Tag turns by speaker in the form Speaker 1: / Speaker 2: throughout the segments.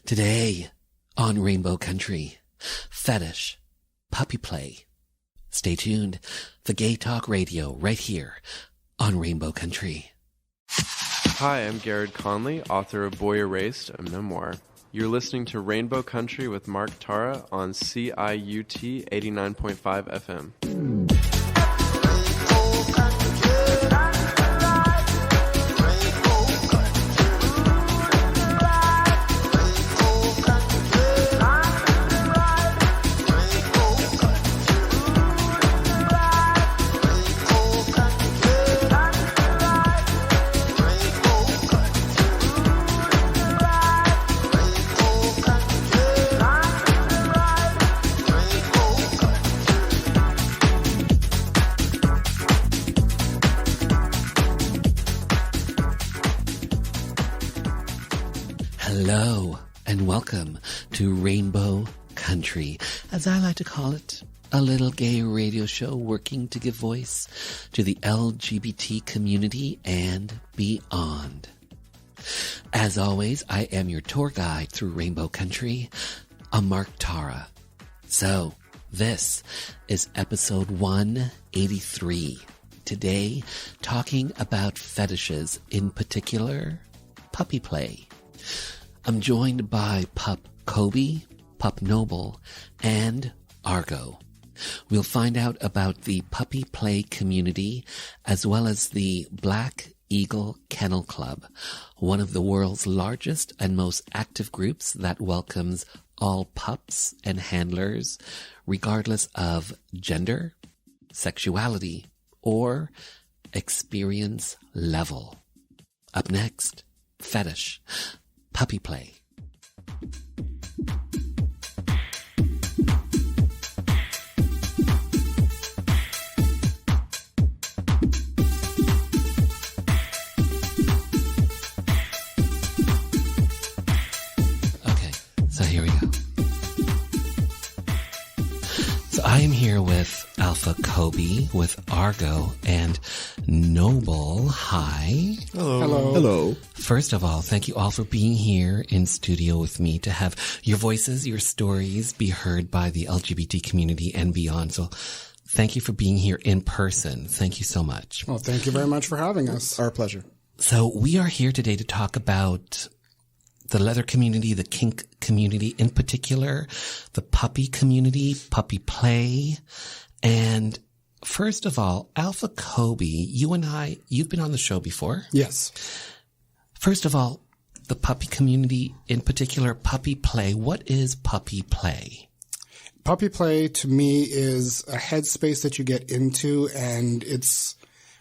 Speaker 1: Today on Rainbow Country, fetish, puppy play. Stay tuned. The Gay Talk Radio right here on Rainbow Country.
Speaker 2: Hi, I'm Garrett Conley, author of Boy Erased, a memoir. You're listening to Rainbow Country with Mark Tara on CIUT 89.5 FM.
Speaker 1: Hello and welcome to Rainbow Country, as I like to call it, a little gay radio show working to give voice to the LGBT community and beyond. As always, I am your tour guide through Rainbow Country, I'm Mark Tara. So, this is episode 183. Today, talking about fetishes, in particular, puppy play. I'm joined by Pup Kobe, Pup Noble, and Argo. We'll find out about the puppy play community as well as the Black Eagle Kennel Club, one of the world's largest and most active groups that welcomes all pups and handlers, regardless of gender, sexuality, or experience level. Up next, fetish. Puppy play. Okay, so here we go. So I am here with Alpha Kobe, with Argo, and Noble. Hi.
Speaker 3: Hello.
Speaker 4: Hello.
Speaker 1: First of all, thank you all for being here in studio with me to have your voices, your stories be heard by the LGBT community and beyond. So thank you for being here in person. Thank you so much.
Speaker 3: Well, thank you very much for having us.
Speaker 4: Our pleasure.
Speaker 1: So we are here today to talk about the leather community, the kink community in particular, the puppy community, puppy play. And first of all, Alpha Kobe, you and I, you've been on the show before.
Speaker 3: Yes.
Speaker 1: First of all, the puppy community, in particular, puppy play. What is puppy play?
Speaker 3: Puppy play to me is a headspace that you get into, and it's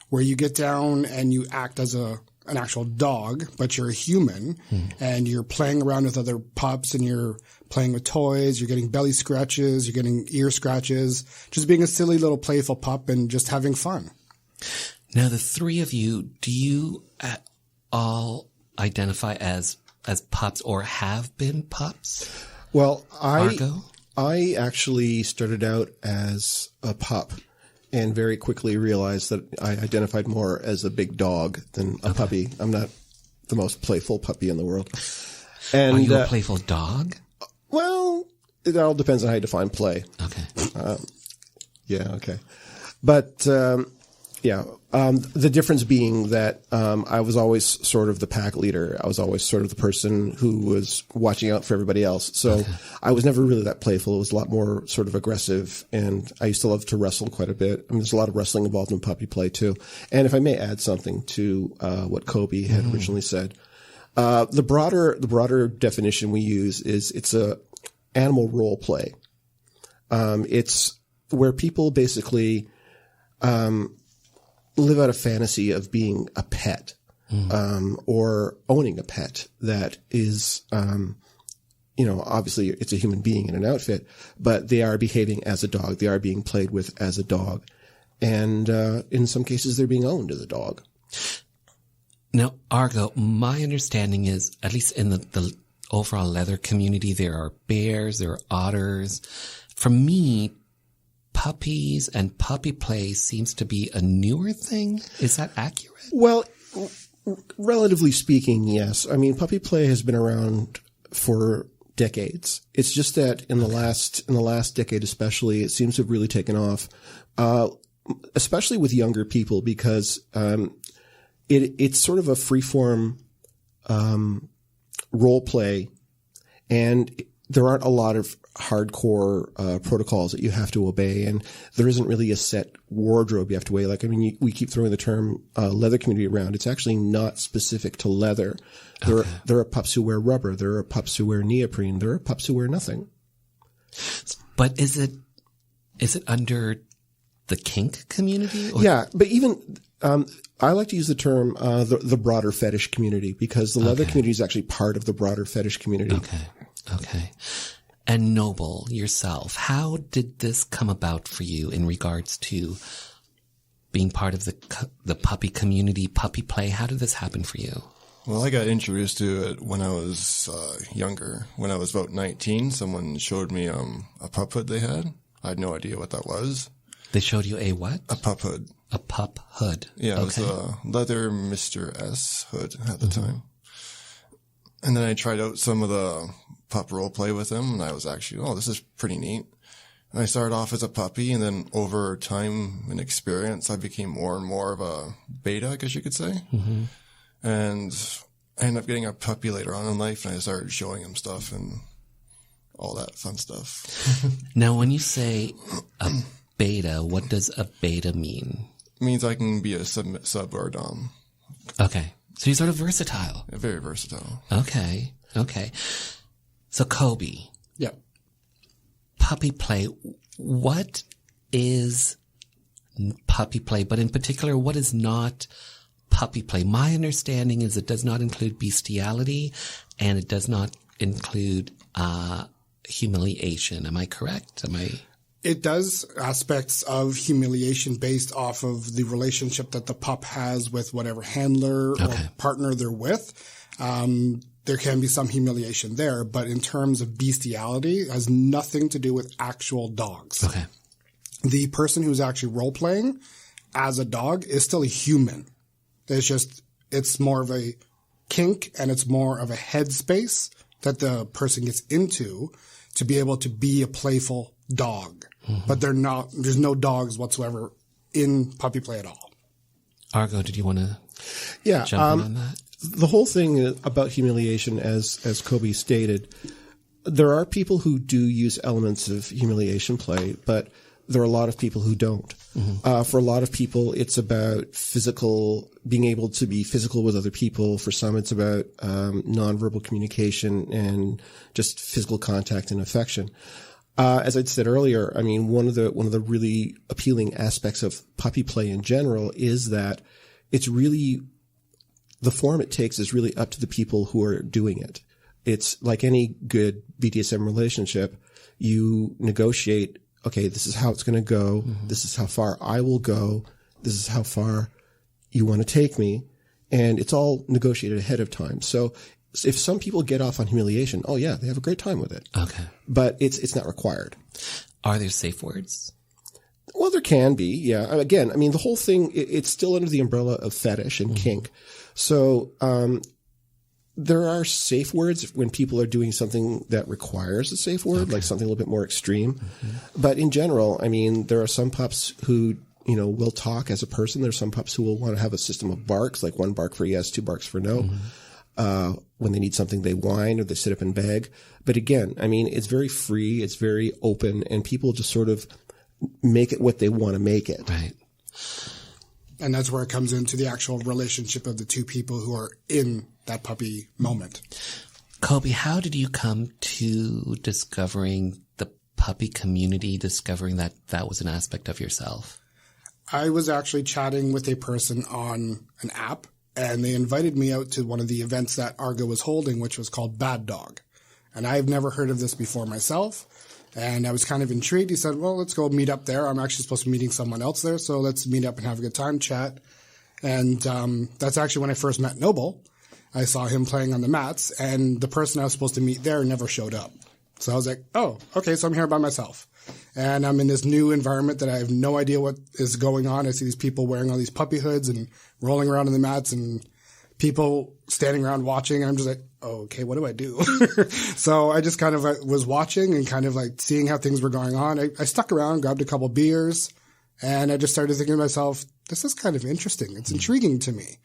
Speaker 3: where you get down and you act as an actual dog, but you're a human, and you're playing around with other pups, and you're playing with toys, you're getting belly scratches, you're getting ear scratches, just being a silly little playful pup and just having fun.
Speaker 1: Now, the three of you, do you all identify as pups or have been pups?
Speaker 4: Well,
Speaker 1: Argo?
Speaker 4: I actually started out as a pup and very quickly realized that I identified more as a big dog than a puppy. I'm not the most playful puppy in the world. And,
Speaker 1: are you a playful dog?
Speaker 4: Well, it all depends on how you define play.
Speaker 1: Okay.
Speaker 4: Yeah, okay. But, the difference being that I was always sort of the pack leader. I was always sort of the person who was watching out for everybody else. So I was never really that playful. It was a lot more sort of aggressive, and I used to love to wrestle quite a bit. I mean, there's a lot of wrestling involved in puppy play too. And if I may add something to what Kobe had originally said, the broader definition we use is it's a animal role play. It's where people basically live out a fantasy of being a pet, or owning a pet that is, obviously it's a human being in an outfit, but they are behaving as a dog. They are being played with as a dog. And, in some cases they're being owned as a dog.
Speaker 1: Now, Argo, my understanding is, at least in the overall leather community, there are bears, there are otters. For me, puppies and puppy play seems to be a newer thing. Is that accurate?
Speaker 4: Well, relatively speaking, yes. I mean, puppy play has been around for decades. It's just that in the last decade especially, it seems to have really taken off, especially with younger people, because it's sort of a freeform role play, and there aren't a lot of hardcore protocols that you have to obey, and there isn't really a set wardrobe you have to wear. Like, I mean, we keep throwing the term leather community around. It's actually not specific to leather. There are pups who wear rubber. There are pups who wear neoprene. There are pups who wear nothing.
Speaker 1: But is it under the kink community? Or?
Speaker 4: Yeah, but even I like to use the term the broader fetish community, because the leather community is actually part of the broader fetish community.
Speaker 1: Okay. And Noble, yourself, how did this come about for you in regards to being part of the puppy community, puppy play? How did this happen for you?
Speaker 5: Well, I got introduced to it when I was younger. When I was about 19, someone showed me a pup hood they had. I had no idea what that was.
Speaker 1: They showed you a what?
Speaker 5: A pup hood.
Speaker 1: A pup hood.
Speaker 5: Yeah, it was a leather Mr. S hood at the time. And then I tried out some of the pup role play with him, and I was actually, this is pretty neat. And I started off as a puppy, and then over time and experience, I became more and more of a beta, I guess you could say. Mm-hmm. And I ended up getting a puppy later on in life, and I started showing him stuff and all that fun stuff.
Speaker 1: Now, when you say a beta, what does a beta mean?
Speaker 5: It means I can be a sub or a dom.
Speaker 1: Okay. So you're sort of versatile.
Speaker 5: Yeah, very versatile.
Speaker 1: Okay. So Kobe.
Speaker 3: Yeah.
Speaker 1: Puppy play. What is puppy play? But in particular, what is not puppy play? My understanding is it does not include bestiality, and it does not include humiliation. Am I correct?
Speaker 3: It does aspects of humiliation based off of the relationship that the pup has with whatever handler or partner they're with. There can be some humiliation there, but in terms of bestiality, it has nothing to do with actual dogs.
Speaker 1: Okay.
Speaker 3: The person who's actually role-playing as a dog is still a human. It's more of a kink, and it's more of a headspace that the person gets into to be able to be a playful dog. Mm-hmm. But there's no dogs whatsoever in puppy play at all.
Speaker 1: Argo, did you want to jump in on that?
Speaker 4: The whole thing about humiliation, as Kobe stated, there are people who do use elements of humiliation play, but there are a lot of people who don't. Mm-hmm. For a lot of people, it's about being able to be physical with other people. For some, it's about nonverbal communication and just physical contact and affection. As I'd said earlier, I mean, one of the really appealing aspects of puppy play in general is that it's really, the form it takes is really up to the people who are doing it. It's like any good BDSM relationship. You negotiate, okay, this is how it's going to go. Mm-hmm. This is how far I will go. This is how far you want to take me. And it's all negotiated ahead of time. So if some people get off on humiliation, oh yeah, they have a great time with it.
Speaker 1: Okay.
Speaker 4: But it's not required.
Speaker 1: Are there safe words?
Speaker 4: Well, there can be, yeah. Again, I mean, the whole thing, it's still under the umbrella of fetish and kink. So, there are safe words when people are doing something that requires a safe word, like something a little bit more extreme. Mm-hmm. But in general, I mean, there are some pups who, will talk as a person. There's some pups who will want to have a system of barks, like 1 bark for yes, 2 barks for no. Mm-hmm. When they need something, they whine or they sit up and beg. But again, I mean, it's very free. It's very open, and people just sort of make it what they want to make it.
Speaker 1: Right.
Speaker 3: And that's where it comes into the actual relationship of the two people who are in that puppy moment.
Speaker 1: Kobe, how did you come to discovering the puppy community, discovering that that was an aspect of yourself?
Speaker 3: I was actually chatting with a person on an app, and they invited me out to one of the events that Argo was holding, which was called Bad Dog. And I've never heard of this before myself. And I was kind of intrigued. He said, well, let's go meet up there. I'm actually supposed to be meeting someone else there, so let's meet up and have a good time, chat. And that's actually when I first met Noble. I saw him playing on the mats, and the person I was supposed to meet there never showed up. So I was like, oh, okay, so I'm here by myself. And I'm in this new environment that I have no idea what is going on. I see these people wearing all these puppy hoods and rolling around on the mats and people standing around watching. I'm just like, oh, okay, what do I do? So I just kind of was watching and kind of like seeing how things were going on. I stuck around, grabbed a couple beers, and I just started thinking to myself, this is kind of interesting. It's intriguing to me.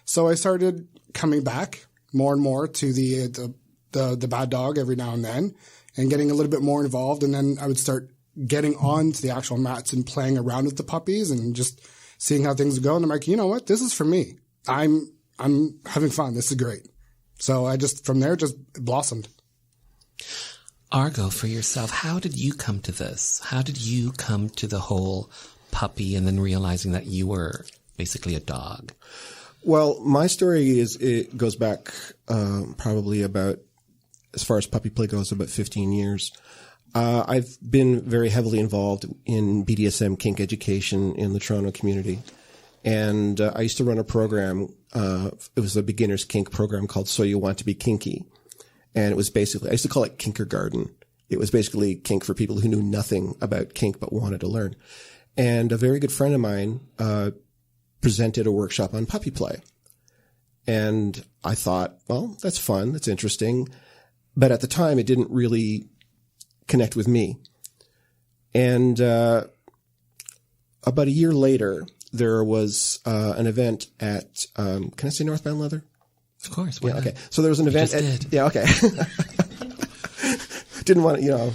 Speaker 3: So I started coming back more and more to the bad dog every now and then and getting a little bit more involved. And then I would start getting on to the actual mats and playing around with the puppies and just seeing how things go. And I'm like, you know what? This is for me. I'm having fun. This is great. So I just, from there, just blossomed.
Speaker 1: Argo, for yourself, how did you come to this? How did you come to the whole puppy and then realizing that you were basically a dog?
Speaker 4: Well, my story it goes back probably about, as far as puppy play goes, about 15 years. I've been very heavily involved in BDSM kink education in the Toronto community. And I used to run a program, it was a beginner's kink program called So You Want to Be Kinky. And it was basically, I used to call it Kinkergarten. It was basically kink for people who knew nothing about kink but wanted to learn. And a very good friend of mine presented a workshop on puppy play. And I thought, well, that's fun, that's interesting. But at the time, it didn't really connect with me. And about a year later, there was an event at, can I say Northbound Leather?
Speaker 1: Of course.
Speaker 4: Yeah, okay. So there was an event yeah, okay. Didn't want to,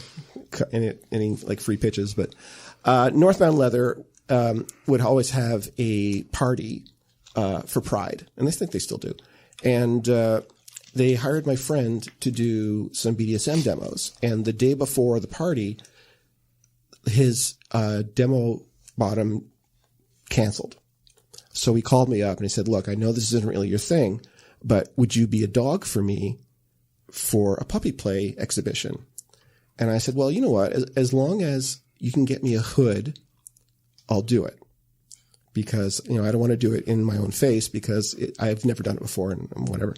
Speaker 4: cut any like free pitches, but Northbound Leather would always have a party for Pride, and I think they still do. And they hired my friend to do some BDSM demos. And the day before the party, his demo bottom canceled. So he called me up and he said, look, I know this isn't really your thing, but would you be a dog for me for a puppy play exhibition? And I said, well, you know what? As long as you can get me a hood, I'll do it. Because, I don't want to do it in my own face because I've never done it before and whatever.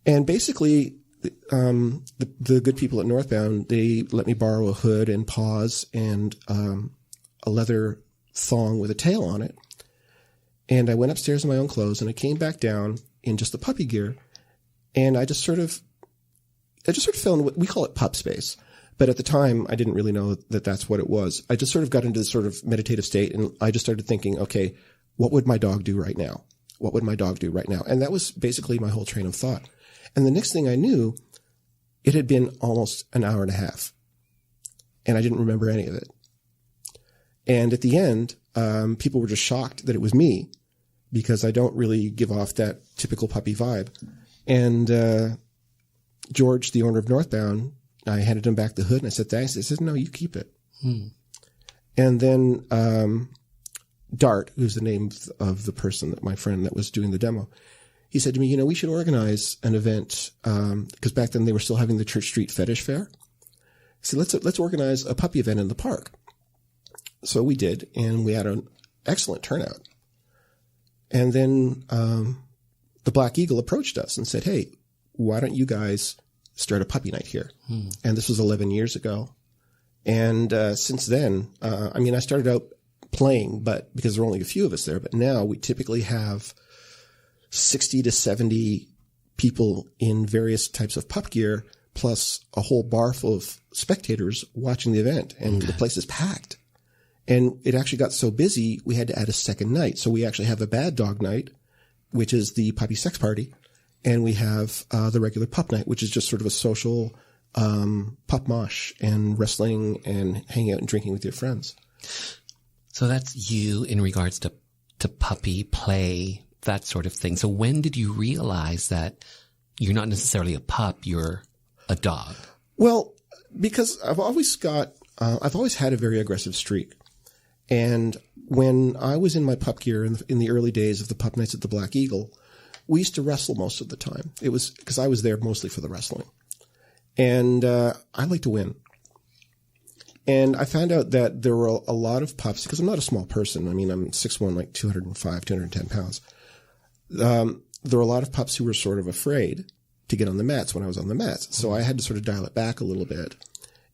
Speaker 4: And basically, the good people at Northbound, they let me borrow a hood and paws and a leather thong with a tail on it. And I went upstairs in my own clothes and I came back down in just the puppy gear. And I just sort of fell into what we call it pup space. But at the time, I didn't really know that that's what it was. I just sort of got into this sort of meditative state and I just started thinking, okay, what would my dog do right now? What would my dog do right now? And that was basically my whole train of thought. And the next thing I knew, it had been almost an hour and a half. And I didn't remember any of it. And at the end, people were just shocked that it was me because I don't really give off that typical puppy vibe. And George, the owner of Northbound, I handed him back the hood and I said, thanks. He said, no, you keep it. And then Dart, who's the name of the person that my friend that was doing the demo, he said to me, we should organize an event, because back then they were still having the Church Street Fetish Fair. So let's organize a puppy event in the park. So we did, and we had an excellent turnout. And then the Black Eagle approached us and said, hey, why don't you guys start a puppy night here? And this was 11 years ago. And since then, I started out playing, but because there were only a few of us there, but now we typically have 60 to 70 people in various types of pup gear, plus a whole bar full of spectators watching the event. And the place is packed. And it actually got so busy, we had to add a second night. So we actually have a bad dog night, which is the puppy sex party. And we have the regular pup night, which is just sort of a social pup mosh and wrestling and hanging out and drinking with your friends.
Speaker 1: So that's you in regards to puppy play, that sort of thing. So when did you realize that you're not necessarily a pup, you're a dog?
Speaker 4: Well, because I've always had a very aggressive streak. And when I was in my pup gear in the early days of the pup nights at the Black Eagle, we used to wrestle most of the time. It was because I was there mostly for the wrestling. And I like to win. And I found out that there were a lot of pups, because I'm not a small person. I'm 6'1", like 205, 210 pounds. There were a lot of pups who were sort of afraid to get on the mats when I was on the mats. So I had to sort of dial it back a little bit.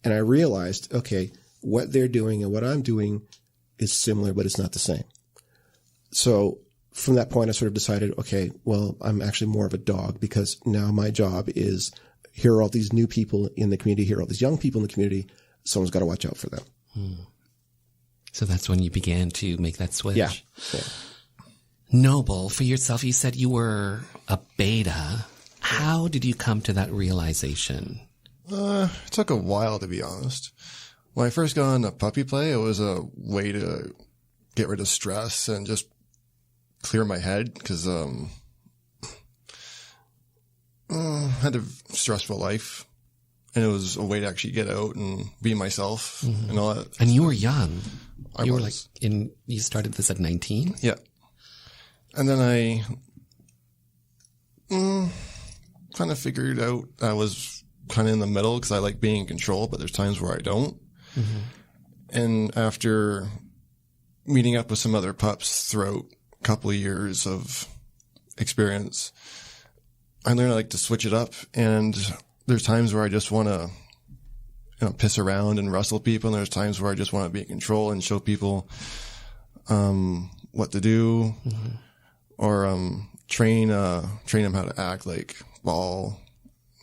Speaker 4: And I realized, okay, what they're doing and what I'm doing is similar, but it's not the same. So from that point, I sort of decided, okay, well, I'm actually more of a dog, because now my job is, here are all these new people in the community, here are all these young people in the community. Someone's got to watch out for them.
Speaker 1: So that's when you began to make that switch.
Speaker 4: Yeah.
Speaker 1: Noble, for yourself, you said you were a beta. How did you come to that realization?
Speaker 5: It took a while, to be honest. When I first got into puppy play, it was a way to get rid of stress and just clear my head, because I had a stressful life, and it was a way to actually get out and be myself and all that.
Speaker 1: And you were young.
Speaker 5: I
Speaker 1: were
Speaker 5: was.
Speaker 1: You started this at 19?
Speaker 5: Yeah. And then I kind of figured out I was kind of in the middle, because I like being in control, but there's times where I don't. And after meeting up with some other pups throughout a couple of years of experience, I learned I like to switch it up. And there's times where I just want to, piss around and wrestle people. And there's times where I just want to be in control and show people what to do, or train them how to act, like ball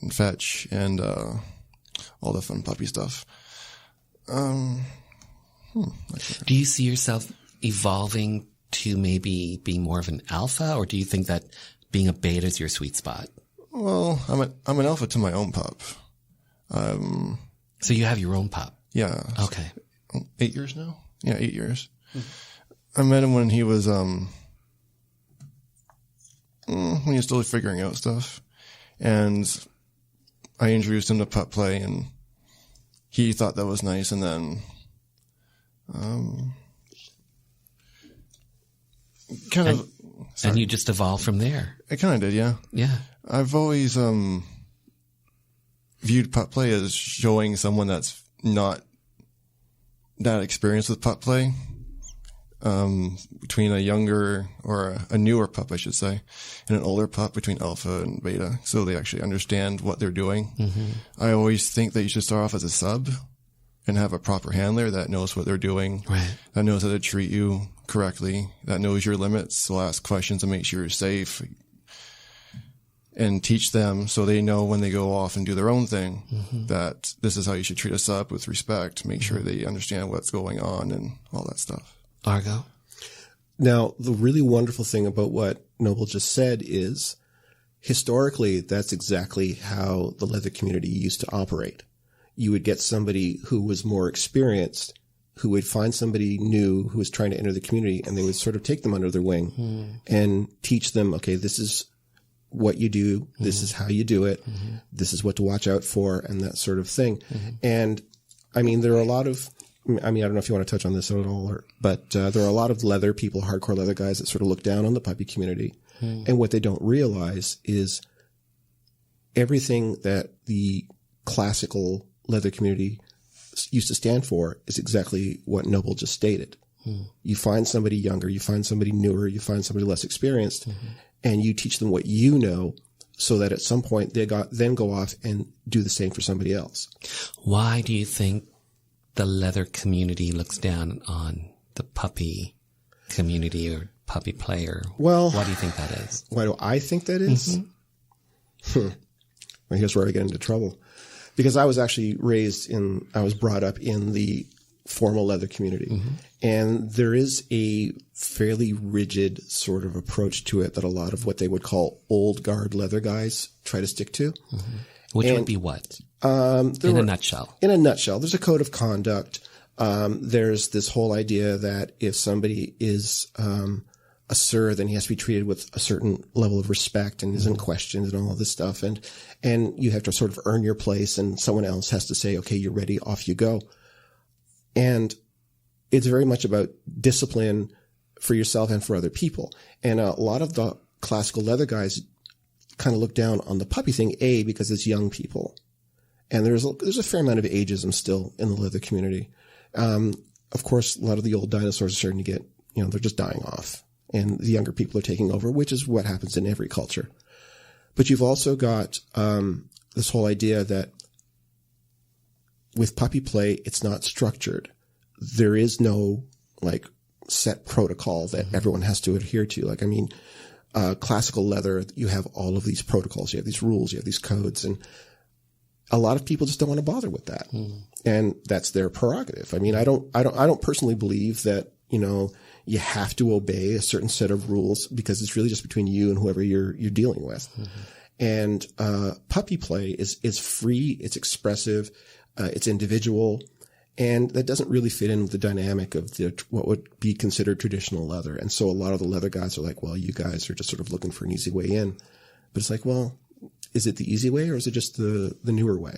Speaker 5: and fetch and all the fun puppy stuff.
Speaker 1: Do you see yourself evolving to maybe being more of an alpha, or do you think that being a beta is your sweet spot?
Speaker 5: Well, I'm an alpha to my own pup.
Speaker 1: So you have your own pup?
Speaker 5: Yeah.
Speaker 1: Okay.
Speaker 5: 8 years now? Yeah, 8 years. I met him when he was when he was still figuring out stuff, and I introduced him to pup play, and he thought that was nice, and then
Speaker 1: And you just evolved from there.
Speaker 5: I kind of did, yeah.
Speaker 1: Yeah.
Speaker 5: I've always viewed pup play as showing someone that's not that experienced with pup play, between a younger or a newer pup, I should say, and an older pup, between alpha and beta, so they actually understand what they're doing. I always think that you should start off as a sub and have a proper handler that knows what they're doing,
Speaker 1: Right.
Speaker 5: that knows how to treat you correctly, that knows your limits, will ask questions and make sure you're safe, and teach them so they know when they go off and do their own thing that this is how you should treat a sub, with respect, make sure they understand what's going on and all that stuff.
Speaker 1: Argo?
Speaker 4: Now, the really wonderful thing about what Noble just said is, historically, that's exactly how the leather community used to operate. You would get somebody who was more experienced, who would find somebody new who was trying to enter the community, and they would sort of take them under their wing and teach them, okay, this is what you do, this is how you do it, this is what to watch out for, and that sort of thing. And I mean, there are a lot of, I don't know if you want to touch on this at all, but there are a lot of leather people, hardcore leather guys, that sort of look down on the puppy community. And what they don't realize is everything that the classical leather community used to stand for is exactly what Noble just stated. You find somebody younger, you find somebody newer, you find somebody less experienced, and you teach them what you know, so that at some point they then go off and do the same for somebody else.
Speaker 1: Why do you think the leather community looks down on the puppy community or puppy player?
Speaker 4: Well,
Speaker 1: why do you think that is?
Speaker 4: Why do I think that is? Well, here's where I get into trouble. Because I was actually I was brought up in the formal leather community. And there is a fairly rigid sort of approach to it that a lot of what they would call old guard leather guys try to stick to.
Speaker 1: Which would be what? In a nutshell.
Speaker 4: In a nutshell, there's a code of conduct. There's this whole idea that if somebody is a sir, then he has to be treated with a certain level of respect and isn't questioned and all of this stuff. And you have to sort of earn your place, and someone else has to say, okay, you're ready, off you go. And it's very much about discipline for yourself and for other people. And a lot of the classical leather guys kind of look down on the puppy thing, because it's young people. And there's a fair amount of ageism still in the leather community. Of course, a lot of the old dinosaurs are starting to get, they're just dying off. And the younger people are taking over, which is what happens in every culture. But you've also got this whole idea that with puppy play, it's not structured. There is no set protocol that everyone has to adhere to. Like, I mean, classical leather, you have all of these protocols, you have these rules, you have these codes, and a lot of people just don't want to bother with that. And that's their prerogative. I mean, I don't personally believe that, you know, you have to obey a certain set of rules, because it's really just between you and whoever you're dealing with. And puppy play is free, it's expressive, it's individual, and that doesn't really fit in with the dynamic of what would be considered traditional leather. And so a lot of the leather guys are like, well, you guys are just sort of looking for an easy way in. But it's like, well, is it the easy way, or is it just the newer way?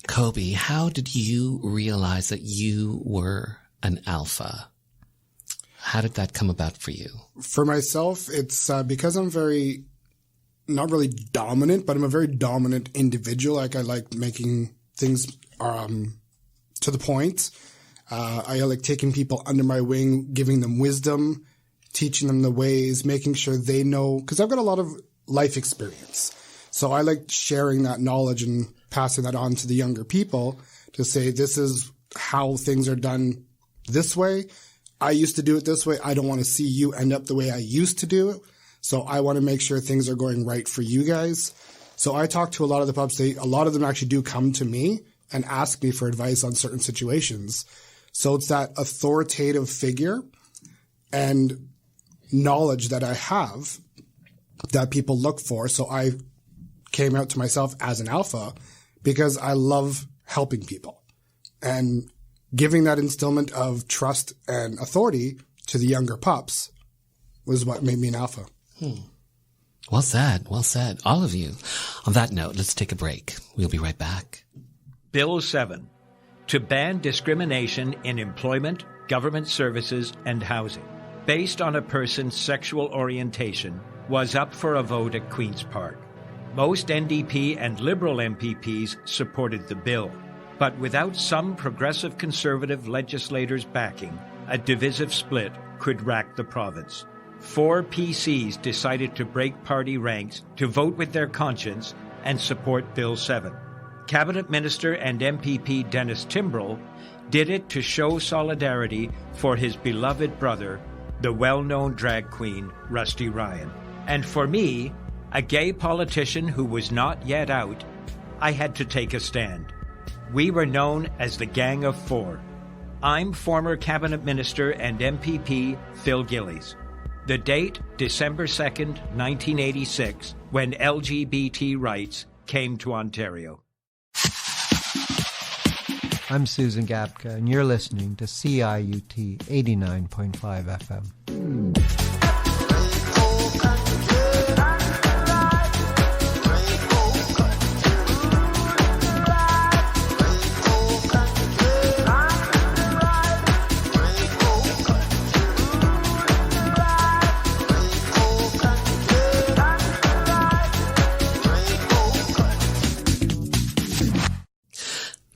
Speaker 1: Kobe, how did you realize that you were an alpha? How did that come about for you?
Speaker 3: For myself, it's because I'm not really dominant, but I'm a very dominant individual. Like, I like making things to the point. I like taking people under my wing, giving them wisdom, teaching them the ways, making sure they know, because I've got a lot of life experience. So I like sharing that knowledge and passing that on to the younger people to say, this is how things are done this way. I used to do it this way. I don't want to see you end up the way I used to do it. So I want to make sure things are going right for you guys. So I talk to a lot of the pups. A lot of them actually do come to me and ask me for advice on certain situations. So it's that authoritative figure and knowledge that I have that people look for. So I came out to myself as an alpha because I love helping people and giving that instillment of trust and authority to the younger pups was what made me an alpha.
Speaker 1: Well said. Well said. All of you. On that note, let's take a break. We'll be right back.
Speaker 6: Bill 7, to ban discrimination in employment, government services, and housing, based on a person's sexual orientation, was up for a vote at Queen's Park. Most NDP and Liberal MPPs supported the bill, but without some progressive Conservative legislators' backing, a divisive split could rack the province. 4 PCs decided to break party ranks to vote with their conscience and support Bill 7. Cabinet Minister and MPP Dennis Timbrell did it to show solidarity for his beloved brother, the well-known drag queen Rusty Ryan. And for me, a gay politician who was not yet out, I had to take a stand. We were known as the Gang of Four. I'm former Cabinet Minister and MPP Phil Gillies. The date, December 2nd, 1986, when LGBT rights came to Ontario.
Speaker 7: I'm Susan Gabka, and you're listening to CIUT 89.5 FM.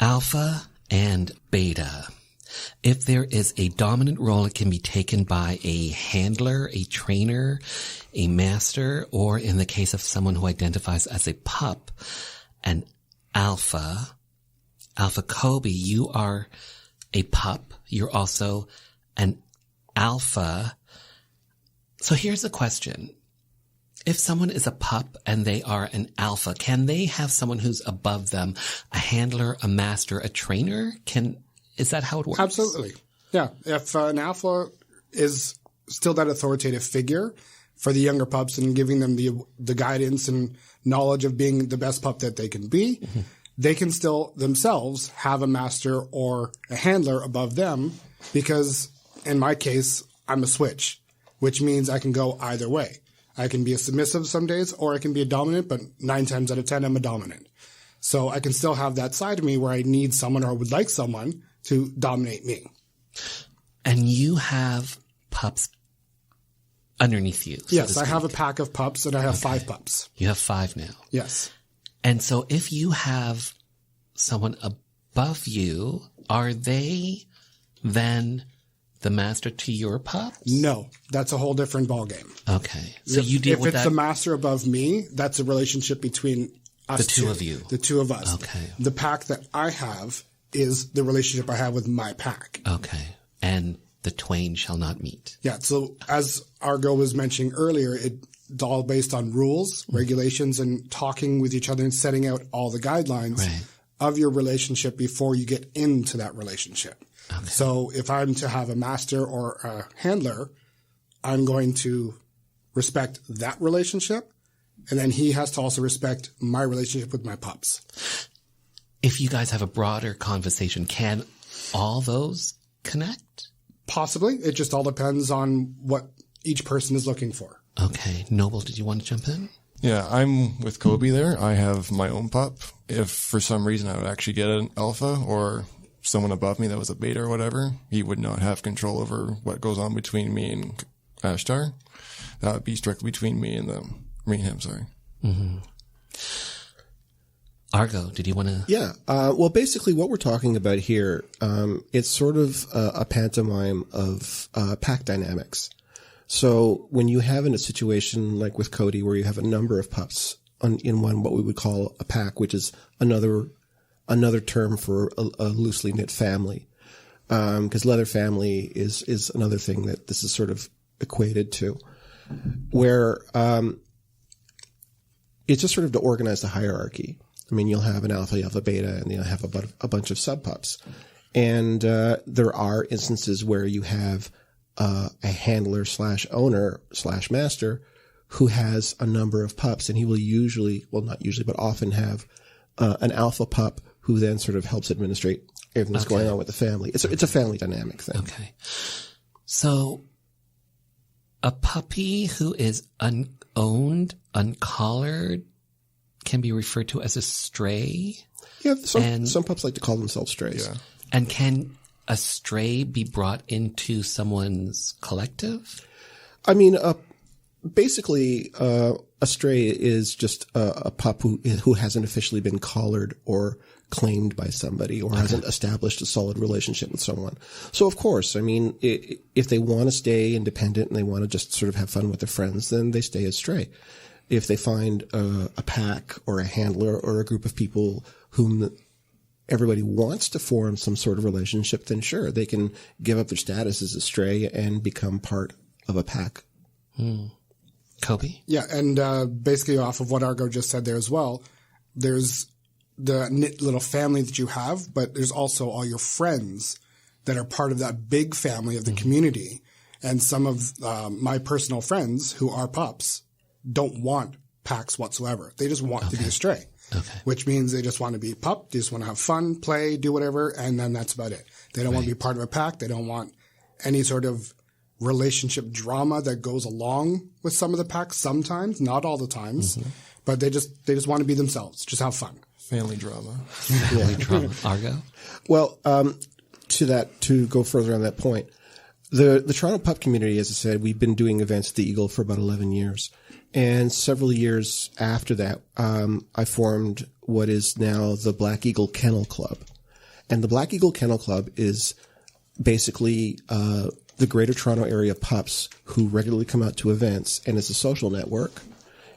Speaker 1: Alpha and beta. If there is a dominant role, it can be taken by a handler, a trainer, a master, or in the case of someone who identifies as a pup, an alpha. Alpha Kobe, you are a pup. You're also an alpha. So here's the question. If someone is a pup and they are an alpha, can they have someone who's above them, a handler, a master, a trainer? Is that how it works?
Speaker 3: Absolutely. Yeah. If an alpha is still that authoritative figure for the younger pups and giving them the guidance and knowledge of being the best pup that they can be, they can still themselves have a master or a handler above them because in my case, I'm a switch, which means I can go either way. I can be a submissive some days or I can be a dominant, but 9 times out of 10, I'm a dominant. So I can still have that side of me where I need someone or would like someone to dominate me.
Speaker 1: And you have pups underneath you.
Speaker 3: Yes, I have a pack of pups and I have 5 pups.
Speaker 1: You have 5 now.
Speaker 3: Yes.
Speaker 1: And so if you have someone above you, are they then the master to your pups?
Speaker 3: No, that's a whole different ballgame.
Speaker 1: Okay. So you deal with that.
Speaker 3: If it's the master above me, that's a relationship between us
Speaker 1: the two of you.
Speaker 3: The 2 of us.
Speaker 1: Okay.
Speaker 3: The pack that I have is the relationship I have with my pack.
Speaker 1: Okay. And the twain shall not meet.
Speaker 3: Yeah. So as Argo was mentioning earlier, it's all based on rules, regulations, and talking with each other and setting out all the guidelines of your relationship before you get into that relationship. Okay. So if I'm to have a master or a handler, I'm going to respect that relationship. And then he has to also respect my relationship with my pups.
Speaker 1: If you guys have a broader conversation, can all those connect?
Speaker 3: Possibly. It just all depends on what each person is looking for.
Speaker 1: Okay. Noble, did you want to jump in?
Speaker 5: Yeah, I'm with Kobe there. I have my own pup. If for some reason I would actually get an alpha or someone above me that was a beta or whatever, he would not have control over what goes on between me and Ashtar. That would be strictly between me and him, sorry.
Speaker 1: Mm-hmm. Argo, did you want to?
Speaker 4: Yeah. Well, basically what we're talking about here, it's sort of a pantomime of pack dynamics. So when you have in a situation like with Cody, where you have a number of pups in one, what we would call a pack, which is another term for a loosely knit family. Because leather family is another thing that this is sort of equated to, where, it's just sort of to organize the hierarchy. I mean, you'll have an alpha, you'll have a beta, and you'll have a bunch of sub pups. And, there are instances where you have, a handler / owner / master who has a number of pups, and he will usually, well, not usually, but often have, an alpha pup who then sort of helps administrate everything that's going on with the family. It's a family dynamic thing.
Speaker 1: Okay. So a puppy who is unowned, uncollared, can be referred to as a stray?
Speaker 4: Yeah, some pups like to call themselves strays.
Speaker 5: Yeah.
Speaker 1: And can a stray be brought into someone's collective?
Speaker 4: I mean, basically, a stray is just a pup who hasn't officially been collared or claimed by somebody or hasn't established a solid relationship with someone. So, of course, I mean, if they want to stay independent and they want to just sort of have fun with their friends, then they stay as stray. If they find a pack or a handler or a group of people whom everybody wants to form some sort of relationship, then sure, they can give up their status as a stray and become part of a pack.
Speaker 1: Kobe?
Speaker 3: Yeah, and basically off of what Argo just said there as well, there's the knit little family that you have, but there's also all your friends that are part of that big family of the community. And some of my personal friends who are pups don't want packs whatsoever. They just want to be a stray, which means they just want to be pup. They just want to have fun, play, do whatever, and then that's about it. They don't want to be part of a pack. They don't want any sort of relationship drama that goes along with some of the packs sometimes, not all the times, but they just want to be themselves, just have fun.
Speaker 5: Family drama.
Speaker 1: Family drama. Argo?
Speaker 4: Well, to go further on that point, the Toronto pup community, as I said, we've been doing events at the Eagle for about 11 years. And several years after that, I formed what is now the Black Eagle Kennel Club. And the Black Eagle Kennel Club is basically the Greater Toronto area pups who regularly come out to events, and it's a social network.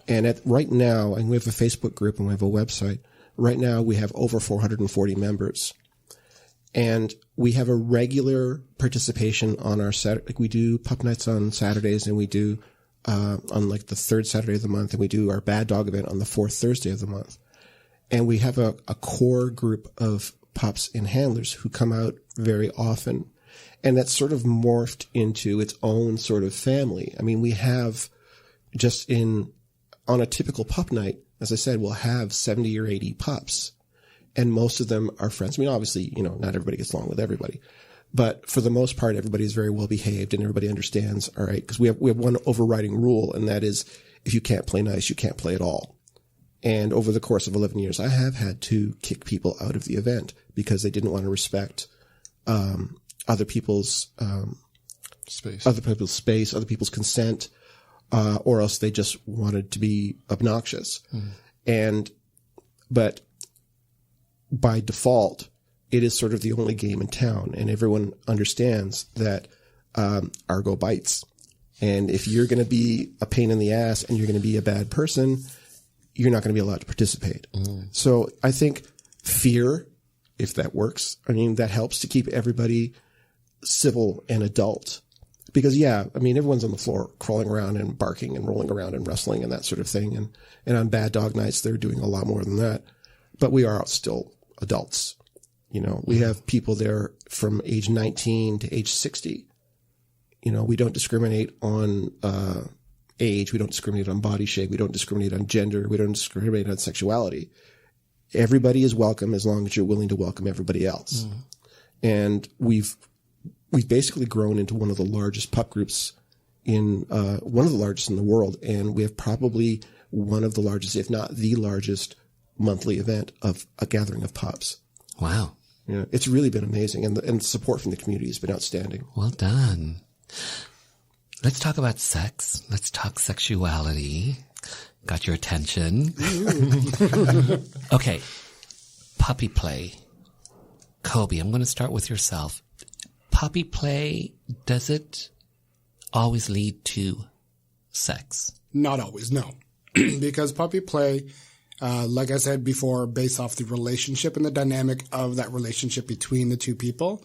Speaker 4: And right now, and we have a Facebook group and we have a website. Right now, we have over 440 members. And we have a regular participation on our Saturday. Like we do pup nights on Saturdays, and we do on like the third Saturday of the month, and we do our Bad Dog event on the fourth Thursday of the month. And we have a core group of pups and handlers who come out very often. And that's sort of morphed into its own sort of family. I mean, we have just on a typical pup night, as I said, we'll have 70 or 80 pups. And most of them are friends. I mean, obviously, not everybody gets along with everybody. But for the most part, everybody is very well behaved and everybody understands, all right, because we have one overriding rule, and that is if you can't play nice, you can't play at all. And over the course of 11 years, I have had to kick people out of the event because they didn't want to respect other people's space, other people's consent, or else they just wanted to be obnoxious. But by default, it is sort of the only game in town, and everyone understands that Argo bites. And if you're going to be a pain in the ass and you're going to be a bad person, you're not going to be allowed to participate. So I think fear, if that works, I mean, that helps to keep everybody civil and adult. Because, yeah, I mean, everyone's on the floor crawling around and barking and rolling around and wrestling and that sort of thing. And on bad dog nights, they're doing a lot more than that. But we are still adults. You know, we have people there from age 19 to age 60. You know, we don't discriminate on age. We don't discriminate on body shape. We don't discriminate on gender. We don't discriminate on sexuality. Everybody is welcome as long as you're willing to welcome everybody else. And we've basically grown into one of the largest pup groups one of the largest in the world. And we have probably one of the largest, if not the largest, monthly event of a gathering of pups.
Speaker 1: Wow.
Speaker 4: Yeah, it's really been amazing. And the support from the community has been outstanding.
Speaker 1: Well done. Let's talk about sex. Let's talk sexuality. Got your attention. Okay. Puppy play. Kobe, I'm going to start with yourself. Puppy play, does it always lead to sex?
Speaker 3: Not always, no. Because puppy play, like I said before, based off the relationship and the dynamic of that relationship between the two people.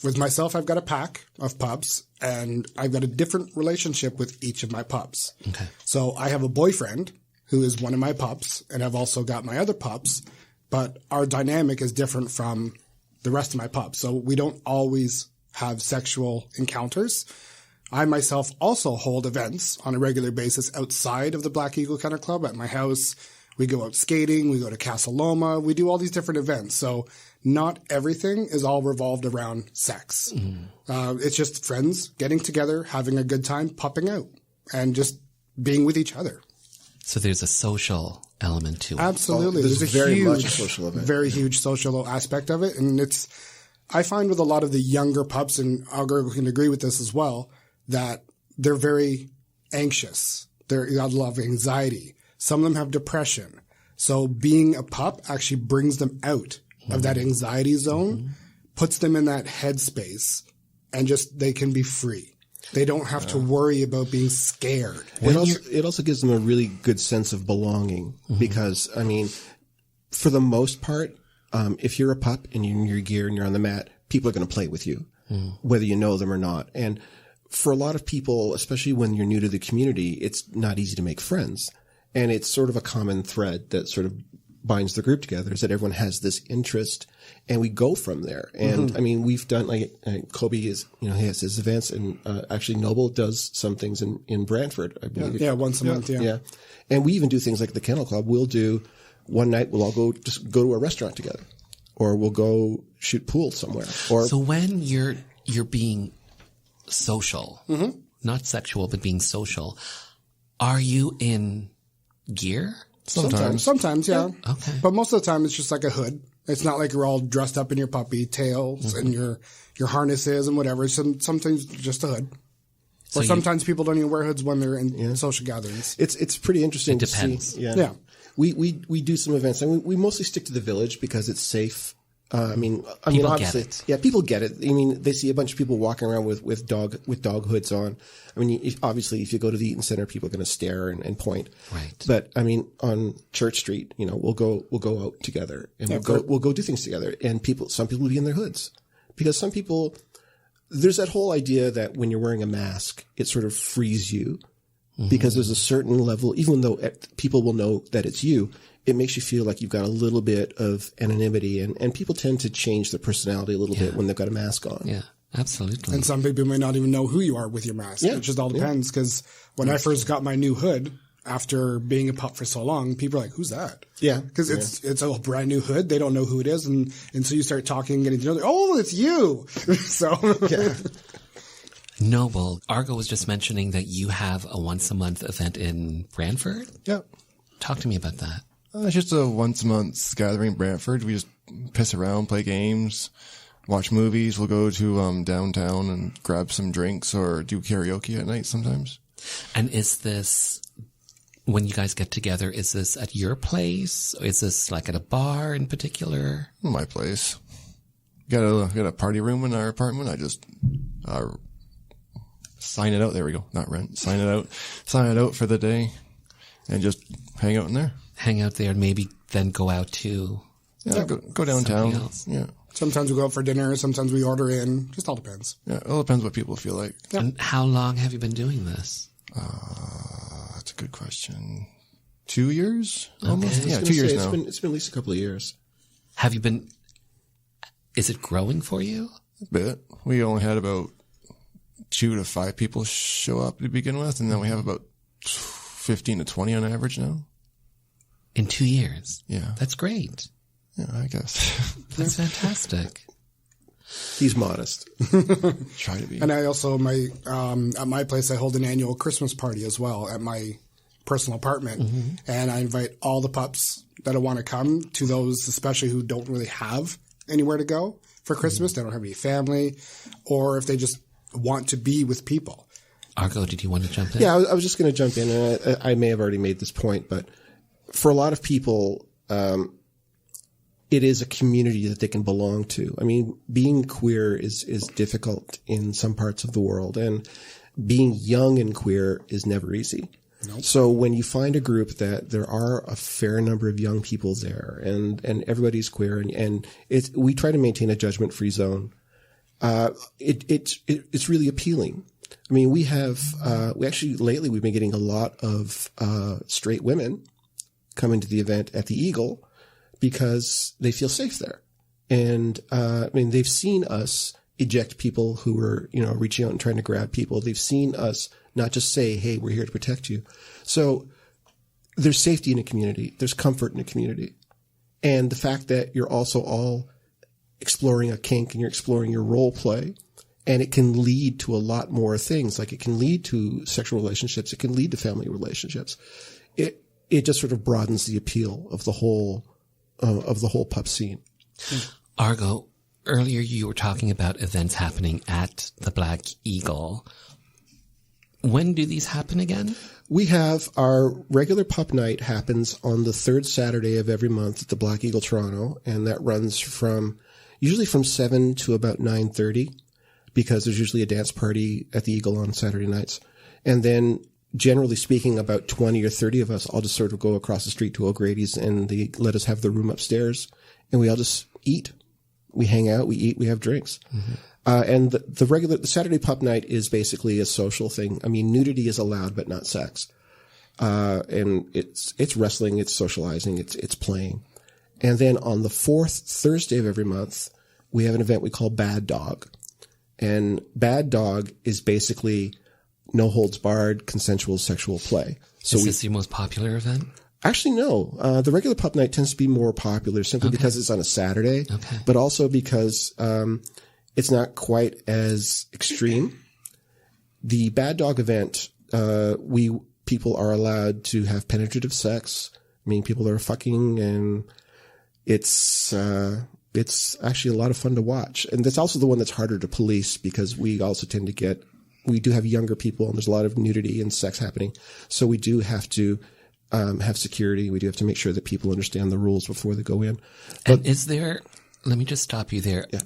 Speaker 3: With myself, I've got a pack of pups, and I've got a different relationship with each of my pups.
Speaker 1: Okay.
Speaker 3: So I have a boyfriend who is one of my pups, and I've also got my other pups, but our dynamic is different from the rest of my pups. So we don't always have sexual encounters. I myself also hold events on a regular basis outside of the Black Eagle Kennel Club at my house. We go out skating, we go to Casa Loma, we do all these different events. So not everything is all revolved around sex. It's just friends getting together, having a good time, popping out, and just being with each other.
Speaker 1: So there's a social element to it.
Speaker 3: Absolutely.
Speaker 4: There's
Speaker 3: a
Speaker 4: very
Speaker 3: huge,
Speaker 4: much a social event.
Speaker 3: very huge social aspect of it. And I find with a lot of the younger pups, and Algar can agree with this as well, that they're very anxious. They're got a lot of anxiety. Some of them have depression. So being a pup actually brings them out of that anxiety zone, puts them in that headspace, and just they can be free. They don't have to worry about being scared.
Speaker 4: It also gives them a really good sense of belonging because, I mean, for the most part, if you're a pup and you're in your gear and you're on the mat, people are going to play with you, whether you know them or not. And for a lot of people, especially when you're new to the community, it's not easy to make friends. And it's sort of a common thread that sort of binds the group together is that everyone has this interest and we go from there. And I mean, we've done Kobe is, he has his events and actually Noble does some things in Brantford, I believe.
Speaker 3: Yeah, once a month. Yeah.
Speaker 4: And we even do things like the Kennel Club. We'll do one night, we'll all go to a restaurant together or we'll go shoot pool somewhere. Or
Speaker 1: so when you're being social, not sexual, but being social, are you in gear?
Speaker 3: Sometimes, yeah.
Speaker 1: Okay.
Speaker 3: But most of the time, it's just like a hood. It's not like you're all dressed up in your puppy tails and your harnesses and whatever. Sometimes just a hood. Or sometimes people don't even wear hoods when they're in social gatherings.
Speaker 4: It's pretty interesting.
Speaker 1: It depends.
Speaker 4: To see. Yeah. We do some events and we mostly stick to the village because it's safe. I mean, obviously,
Speaker 1: get it.
Speaker 4: Yeah, people get it. I mean, they see a bunch of people walking around with dog hoods on. I mean, obviously, if you go to the Eaton Center, people are going to stare and point.
Speaker 1: Right.
Speaker 4: But I mean, on Church Street, we'll go out together and we'll go do things together. And some people will be in their hoods because some people, there's that whole idea that when you're wearing a mask, it sort of frees you because there's a certain level, even though people will know that it's you, it makes you feel like you've got a little bit of anonymity and people tend to change their personality a little bit when they've got a mask on.
Speaker 1: Yeah, absolutely.
Speaker 3: And some people may not even know who you are with your mask.
Speaker 4: Yeah.
Speaker 3: It just all depends. Because when I first got my new hood, after being a pup for so long, people are like, who's that?
Speaker 4: Yeah.
Speaker 3: Because it's a brand new hood. They don't know who it is. And so you start talking and getting to know them. Oh, it's you. So
Speaker 4: Yeah.
Speaker 1: Noble, Argo was just mentioning that you have a once a month event in Brantford.
Speaker 5: Yeah.
Speaker 1: Talk to me about that.
Speaker 5: It's just a once a month gathering in Brantford. We just piss around, play games, watch movies. We'll go to downtown and grab some drinks or do karaoke at night sometimes.
Speaker 1: And is this, when you guys get together, is this at your place? Or is this like at a bar in particular?
Speaker 5: My place. Got a party room in our apartment. I just sign it out. There we go. Not rent. Sign it out for the day and just hang out in there.
Speaker 1: Hang out there and maybe then go out to
Speaker 5: go downtown.
Speaker 1: Else.
Speaker 5: Yeah.
Speaker 3: Sometimes we go out for dinner. Sometimes we order in. Just all depends.
Speaker 5: Yeah, it all depends what people feel like.
Speaker 3: Yep.
Speaker 1: And how long have you been doing this?
Speaker 5: That's a good question. 2 years?
Speaker 1: Okay.
Speaker 5: Almost? Yeah,
Speaker 4: I was
Speaker 5: 2
Speaker 4: gonna
Speaker 5: years
Speaker 4: say,
Speaker 5: now.
Speaker 4: It's been at least a couple of years.
Speaker 1: Have you been, is it growing for you?
Speaker 5: A bit. We only had about 2 to 5 people show up to begin with, and then we have about 15 to 20 on average now.
Speaker 1: In 2 years?
Speaker 5: Yeah.
Speaker 1: That's great.
Speaker 5: Yeah, I guess.
Speaker 1: That's fantastic.
Speaker 4: He's modest.
Speaker 5: Try to be.
Speaker 3: And I also, at my place, I hold an annual Christmas party as well at my personal apartment. Mm-hmm. And I invite all the pups that want to come, to those especially who don't really have anywhere to go for Christmas. Mm-hmm. They don't have any family, or if they just want to be with people.
Speaker 1: Argo, did you want to jump in?
Speaker 4: Yeah, I was just going to jump in, and I may have already made this point, but for a lot of people, it is a community that they can belong to. I mean, being queer is difficult in some parts of the world, and being young and queer is never easy. Nope. So when you find a group that there are a fair number of young people there, and everybody's queer, and we try to maintain a judgment-free zone, it's really appealing. I mean, we actually lately we've been getting a lot of straight women coming to the event at the Eagle because they feel safe there. And, I mean, they've seen us eject people who were, reaching out and trying to grab people. They've seen us not just say, hey, we're here to protect you. So there's safety in a community. There's comfort in a community. And the fact that you're also all exploring a kink and you're exploring your role play, and it can lead to a lot more things. Like it can lead to sexual relationships. It can lead to family relationships. It just sort of broadens the appeal of the whole pup scene.
Speaker 1: Argo, earlier you were talking about events happening at the Black Eagle. When do these happen again?
Speaker 4: We have our regular pup night happens on the third Saturday of every month at the Black Eagle Toronto, and that runs usually from 7 to about 9:30, because there's usually a dance party at the Eagle on Saturday nights. And then generally speaking, about 20 or 30 of us all just sort of go across the street to O'Grady's, and they let us have the room upstairs, and we all just eat. We hang out, we eat, we have drinks. Mm-hmm. And the Saturday pup night is basically a social thing. I mean, nudity is allowed, but not sex. And it's wrestling, it's socializing, it's playing. And then on the fourth Thursday of every month, we have an event we call Bad Dog. And Bad Dog is basically no holds barred, consensual sexual play. So
Speaker 1: is this your most popular event?
Speaker 4: Actually, no. The regular pup night tends to be more popular simply because it's on a Saturday, but also because it's not quite as extreme. The Bad Dog event, people are allowed to have penetrative sex. I mean, people are fucking, and it's actually a lot of fun to watch. And that's also the one that's harder to police, because we also tend to we do have younger people, and there's a lot of nudity and sex happening. So we do have to have security. We do have to make sure that people understand the rules before they go in.
Speaker 1: But let me just stop you there.
Speaker 4: Yeah.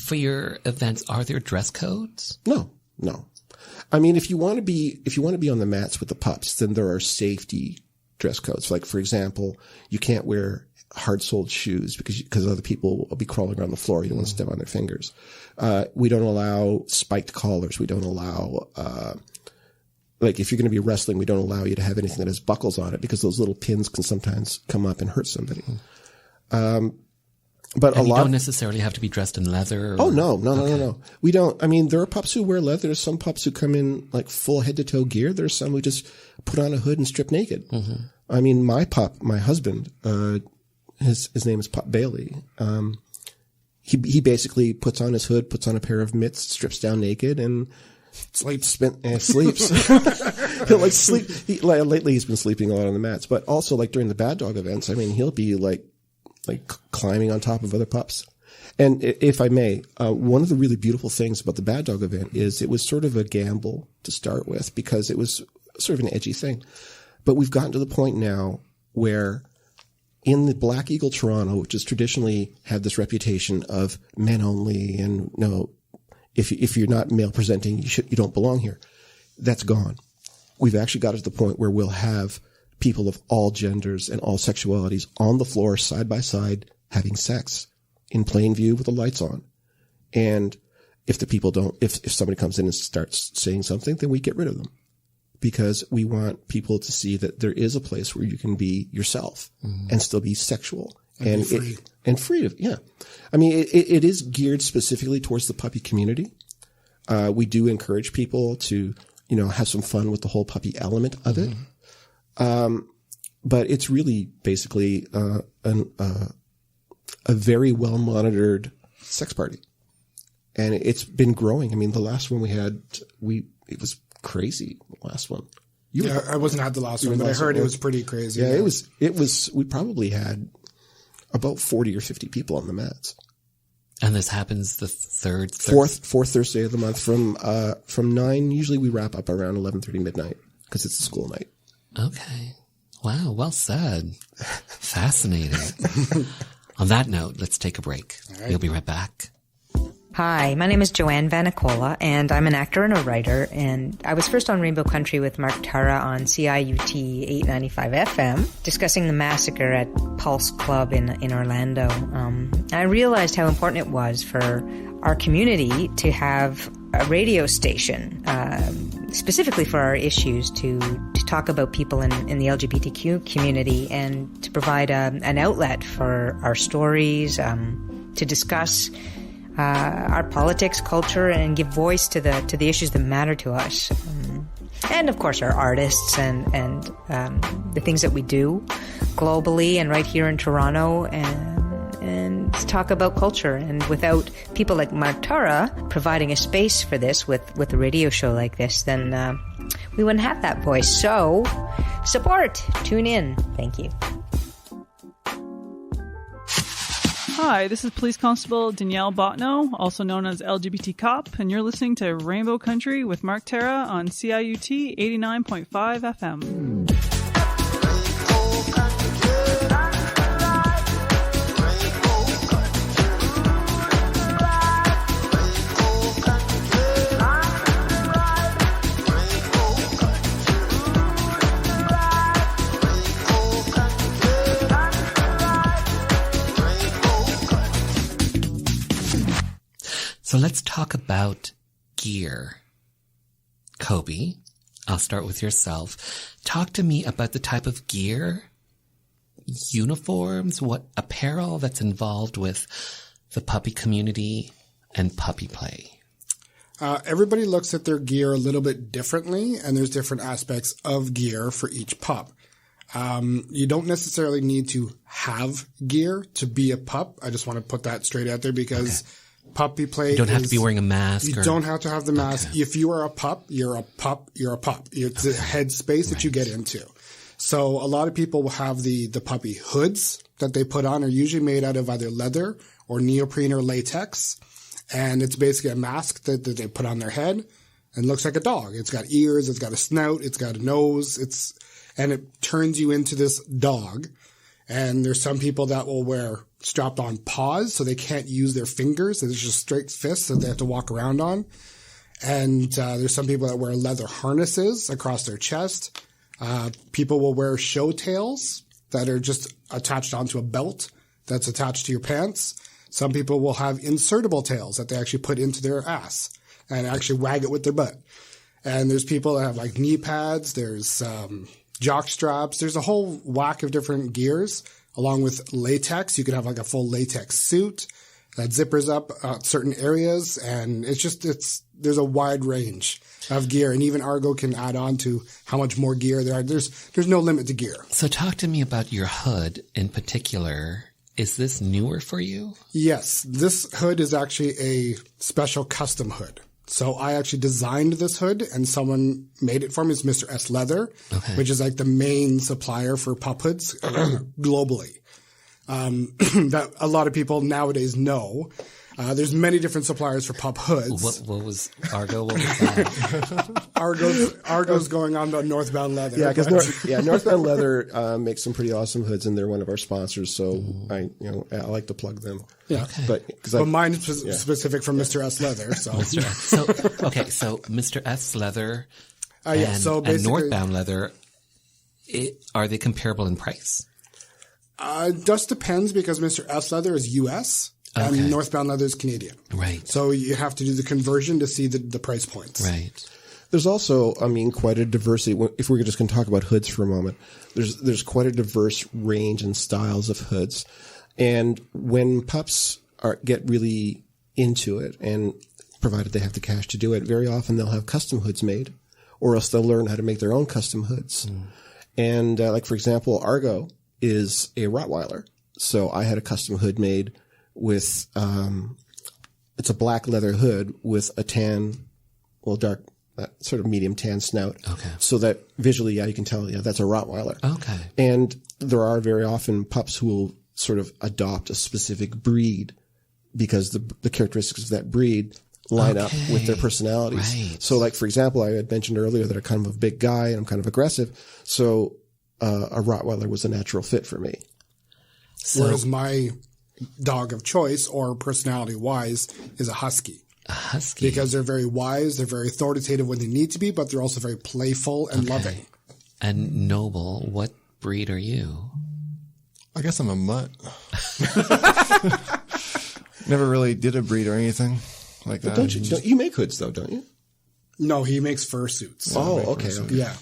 Speaker 1: For your events, are there dress codes?
Speaker 4: No. I mean, if you want to be on the mats with the pups, then there are safety dress codes. Like, for example, you can't wear hard-soled shoes because other people will be crawling around the floor. You don't want to step on their fingers. We don't allow spiked collars. We don't allow, like if you're going to be wrestling, we don't allow you to have anything that has buckles on it, because those little pins can sometimes come up and hurt somebody. But
Speaker 1: and you don't necessarily have to be dressed in leather.
Speaker 4: Oh, no. We don't. I mean, there are pups who wear leather. There's some pups who come in like full head to toe gear. There's some who just put on a hood and strip naked. Mm-hmm. I mean, my husband, his name is Pup Bailey. He basically puts on his hood, puts on a pair of mitts, strips down naked, and sleeps. He'll like sleep. Lately he's been sleeping a lot on the mats, but also like during the Bad Dog events, I mean, he'll be like climbing on top of other pups. And if I may, one of the really beautiful things about the Bad Dog event is it was sort of a gamble to start with, because it was sort of an edgy thing. But we've gotten to the point now where in the Black Eagle Toronto, which has traditionally had this reputation of men only, and no, if you're not male presenting, you don't belong here. That's gone. We've actually got to the point where we'll have people of all genders and all sexualities on the floor side by side having sex in plain view with the lights on. And if the people don't, if somebody comes in and starts saying something, then we get rid of them, because we want people to see that there is a place where you can be yourself and still be sexual and free. Yeah. I mean, it is geared specifically towards the puppy community. We do encourage people to, have some fun with the whole puppy element of it. But it's really basically, a very well monitored sex party. And it's been growing. I mean, the last one we had, it was crazy. The last one.
Speaker 3: I wasn't at the last one, but I heard it was pretty crazy.
Speaker 4: Yeah, it was, we probably had about 40 or 50 people on the mats.
Speaker 1: And this happens the
Speaker 4: fourth Thursday of the month from 9. Usually we wrap up around 11:30 midnight because it's a school night.
Speaker 1: Okay. Wow. Well said. Fascinating. On that note, let's take a break. Right. We'll be right back.
Speaker 8: Hi, my name is Joanne Vanicola, and I'm an actor and a writer, and I was first on Rainbow Country with Mark Tara on CIUT 895 FM, discussing the massacre at Pulse Club in Orlando. I realized how important it was for our community to have a radio station, specifically for our issues, to talk about people in the LGBTQ community and to provide an outlet for our stories, to discuss our politics, culture, and give voice to the issues that matter to us, and of course our artists and the things that we do globally and right here in Toronto, and talk about culture. And without people like Mark Tara providing a space for this with a radio show like this, then we wouldn't have that voice. So support, tune in. Thank you.
Speaker 9: Hi, this is Police Constable Danielle Botno, also known as LGBT Cop, and you're listening to Rainbow Country with Mark Tara on CIUT 89.5 FM.
Speaker 1: So let's talk about gear. Kobe, I'll start with yourself. Talk to me about the type of gear, uniforms, what apparel that's involved with the puppy community and puppy play.
Speaker 3: Everybody looks at their gear a little bit differently, and there's different aspects of gear for each pup. You don't necessarily need to have gear to be a pup. I just want to put that straight out there, because puppy play.
Speaker 1: You don't have to be wearing a mask.
Speaker 3: You don't have to have the mask. Okay. If you are a pup, you're a pup. You're a pup. It's a headspace that you get into. So a lot of people will have the puppy hoods that they put on, are usually made out of either leather or neoprene or latex. And it's basically a mask that they put on their head and looks like a dog. It's got ears. It's got a snout. It's got a nose. And it turns you into this dog. And there's some people that will wear strapped on paws, so they can't use their fingers. So there's just straight fists that they have to walk around on. And there's some people that wear leather harnesses across their chest. People will wear show tails that are just attached onto a belt that's attached to your pants. Some people will have insertable tails that they actually put into their ass and actually wag it with their butt. And there's people that have like knee pads. There's jock straps. There's a whole whack of different gears, along with latex. You could have like a full latex suit that zippers up certain areas. And there's a wide range of gear. And even Argo can add on to how much more gear there are. There's no limit to gear.
Speaker 1: So talk to me about your hood in particular. Is this newer for you?
Speaker 3: Yes. This hood is actually a special custom hood. So I actually designed this hood, and someone made it for me. It's Mr. S Leather, which is like the main supplier for pup hoods globally. That a lot of people nowadays know. There's many different suppliers for pup hoods.
Speaker 1: What was Argo? What was that?
Speaker 3: Argo's going on about Northbound Leather.
Speaker 4: Yeah, because Northbound Leather makes some pretty awesome hoods, and they're one of our sponsors. So I like to plug them.
Speaker 3: Yeah,
Speaker 4: but
Speaker 3: mine is specific from Mr. S Leather. So
Speaker 1: so Mr. S Leather
Speaker 3: and
Speaker 1: Northbound Leather, are they comparable in price?
Speaker 3: It just depends, because Mr. S Leather is U.S. And
Speaker 1: Okay.
Speaker 3: Northbound Leather is Canadian.
Speaker 1: Right.
Speaker 3: So you have to do the conversion to see the price points.
Speaker 1: Right.
Speaker 4: There's also, I mean, quite a diversity. If we're just going to talk about hoods for a moment, there's quite a diverse range and styles of hoods. And when pups get really into it, and provided they have the cash to do it, very often they'll have custom hoods made, or else they'll learn how to make their own custom hoods. And like, for example, Argo is a Rottweiler. So I had a custom hood made with, it's a black leather hood with a dark, sort of medium tan snout.
Speaker 1: Okay.
Speaker 4: So that visually, you can tell, that's a Rottweiler.
Speaker 1: Okay.
Speaker 4: And there are very often pups who will sort of adopt a specific breed because the characteristics of that breed line up with their personalities.
Speaker 1: Right.
Speaker 4: So like, for example, I had mentioned earlier that I'm kind of a big guy and I'm kind of aggressive. So, a Rottweiler was a natural fit for me.
Speaker 3: Whereas my dog of choice, or personality-wise, is a husky.
Speaker 1: A husky.
Speaker 3: Because they're very wise, they're very authoritative when they need to be, but they're also very playful and loving.
Speaker 1: And Noble, what breed are you?
Speaker 5: I guess I'm a mutt. Never really did a breed or anything like that.
Speaker 4: Don't you make hoods though, don't you?
Speaker 3: No, he makes fursuits.
Speaker 4: Oh, okay.
Speaker 3: Yeah.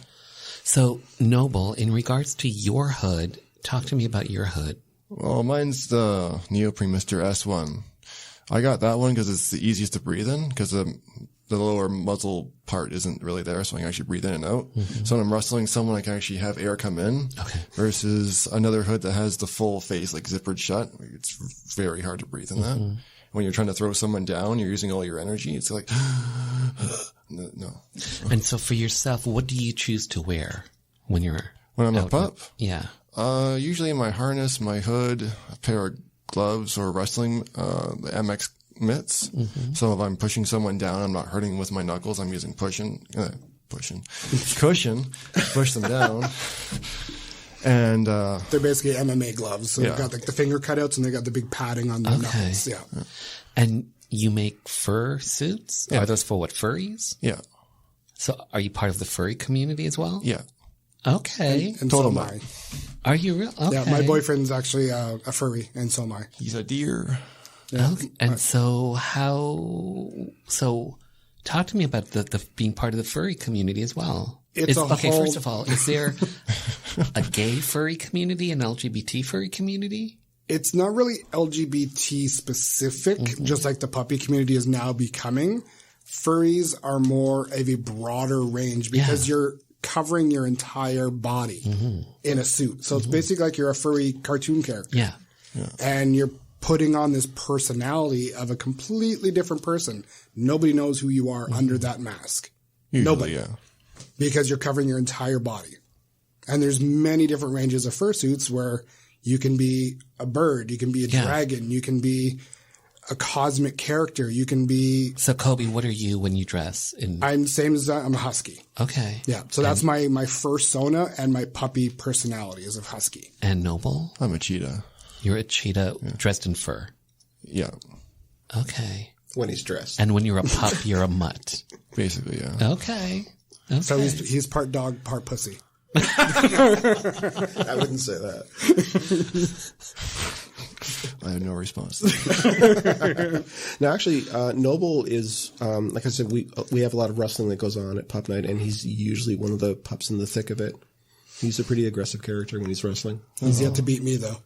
Speaker 1: So, Noble, in regards to your hood, talk to me about your hood.
Speaker 5: Well, mine's the neoprene Mr. S1. I got that one because it's the easiest to breathe in, because the lower muzzle part isn't really there, so I can actually breathe in and out. So when I'm rustling someone, I can actually have air come in.
Speaker 1: Okay.
Speaker 5: Versus another hood that has the full face like zippered shut. It's very hard to breathe in that. When you're trying to throw someone down, you're using all your energy. It's like, no.
Speaker 1: And so for yourself, what do you choose to wear when
Speaker 5: I'm a
Speaker 1: out?
Speaker 5: pup?
Speaker 1: Yeah.
Speaker 5: Usually my harness, my hood, a pair of gloves, or wrestling, the MX mitts. So if I'm pushing someone down, I'm not hurting with my knuckles. I'm using cushion, push them down. And,
Speaker 3: They're basically MMA gloves. So they've got like the finger cutouts and they got the big padding on their knuckles. Yeah.
Speaker 1: And you make fur suits?
Speaker 5: Yeah.
Speaker 1: Are those for what, furries?
Speaker 5: yeah.
Speaker 1: So are you part of the furry community as well?
Speaker 5: Yeah.
Speaker 1: Okay.
Speaker 3: And
Speaker 5: Total
Speaker 3: so am I.
Speaker 1: Are you real? Okay.
Speaker 3: Yeah, my boyfriend's actually a furry, and so am I.
Speaker 5: He's a deer.
Speaker 3: Yeah.
Speaker 1: Okay. And so talk to me about the being part of the furry community as well. First of all, is there a gay furry community, an LGBT furry community?
Speaker 3: It's not really LGBT specific, just like the puppy community is now becoming. Furries are more of a broader range because you're covering your entire body in a suit. So it's basically like you're a furry cartoon character.
Speaker 1: Yeah.
Speaker 3: And you're putting on this personality of a completely different person. Nobody knows who you are under that mask.
Speaker 5: Usually,
Speaker 3: Nobody.
Speaker 5: yeah.
Speaker 3: Because you're covering your entire body. And there's many different ranges of fursuits where you can be a bird, you can be a dragon, you can be a cosmic character, you can be...
Speaker 1: So, Kobe, what are you when you dress?
Speaker 3: I'm same as I'm a husky.
Speaker 1: Okay.
Speaker 3: Yeah, so that's my fursona and my puppy personality is of husky.
Speaker 1: And Noble?
Speaker 5: I'm a cheetah.
Speaker 1: You're a cheetah dressed in fur.
Speaker 5: Yeah.
Speaker 1: Okay.
Speaker 4: When he's dressed.
Speaker 1: And when you're a pup, you're a mutt.
Speaker 5: Basically, yeah.
Speaker 1: Okay.
Speaker 3: So he's part dog, part pussy.
Speaker 4: I wouldn't say that.
Speaker 5: I have no response.
Speaker 4: Now, actually, Noble is, like I said, we have a lot of wrestling that goes on at Pup Night, and he's usually one of the pups in the thick of it. He's a pretty aggressive character when he's wrestling.
Speaker 3: He's yet to beat me, though.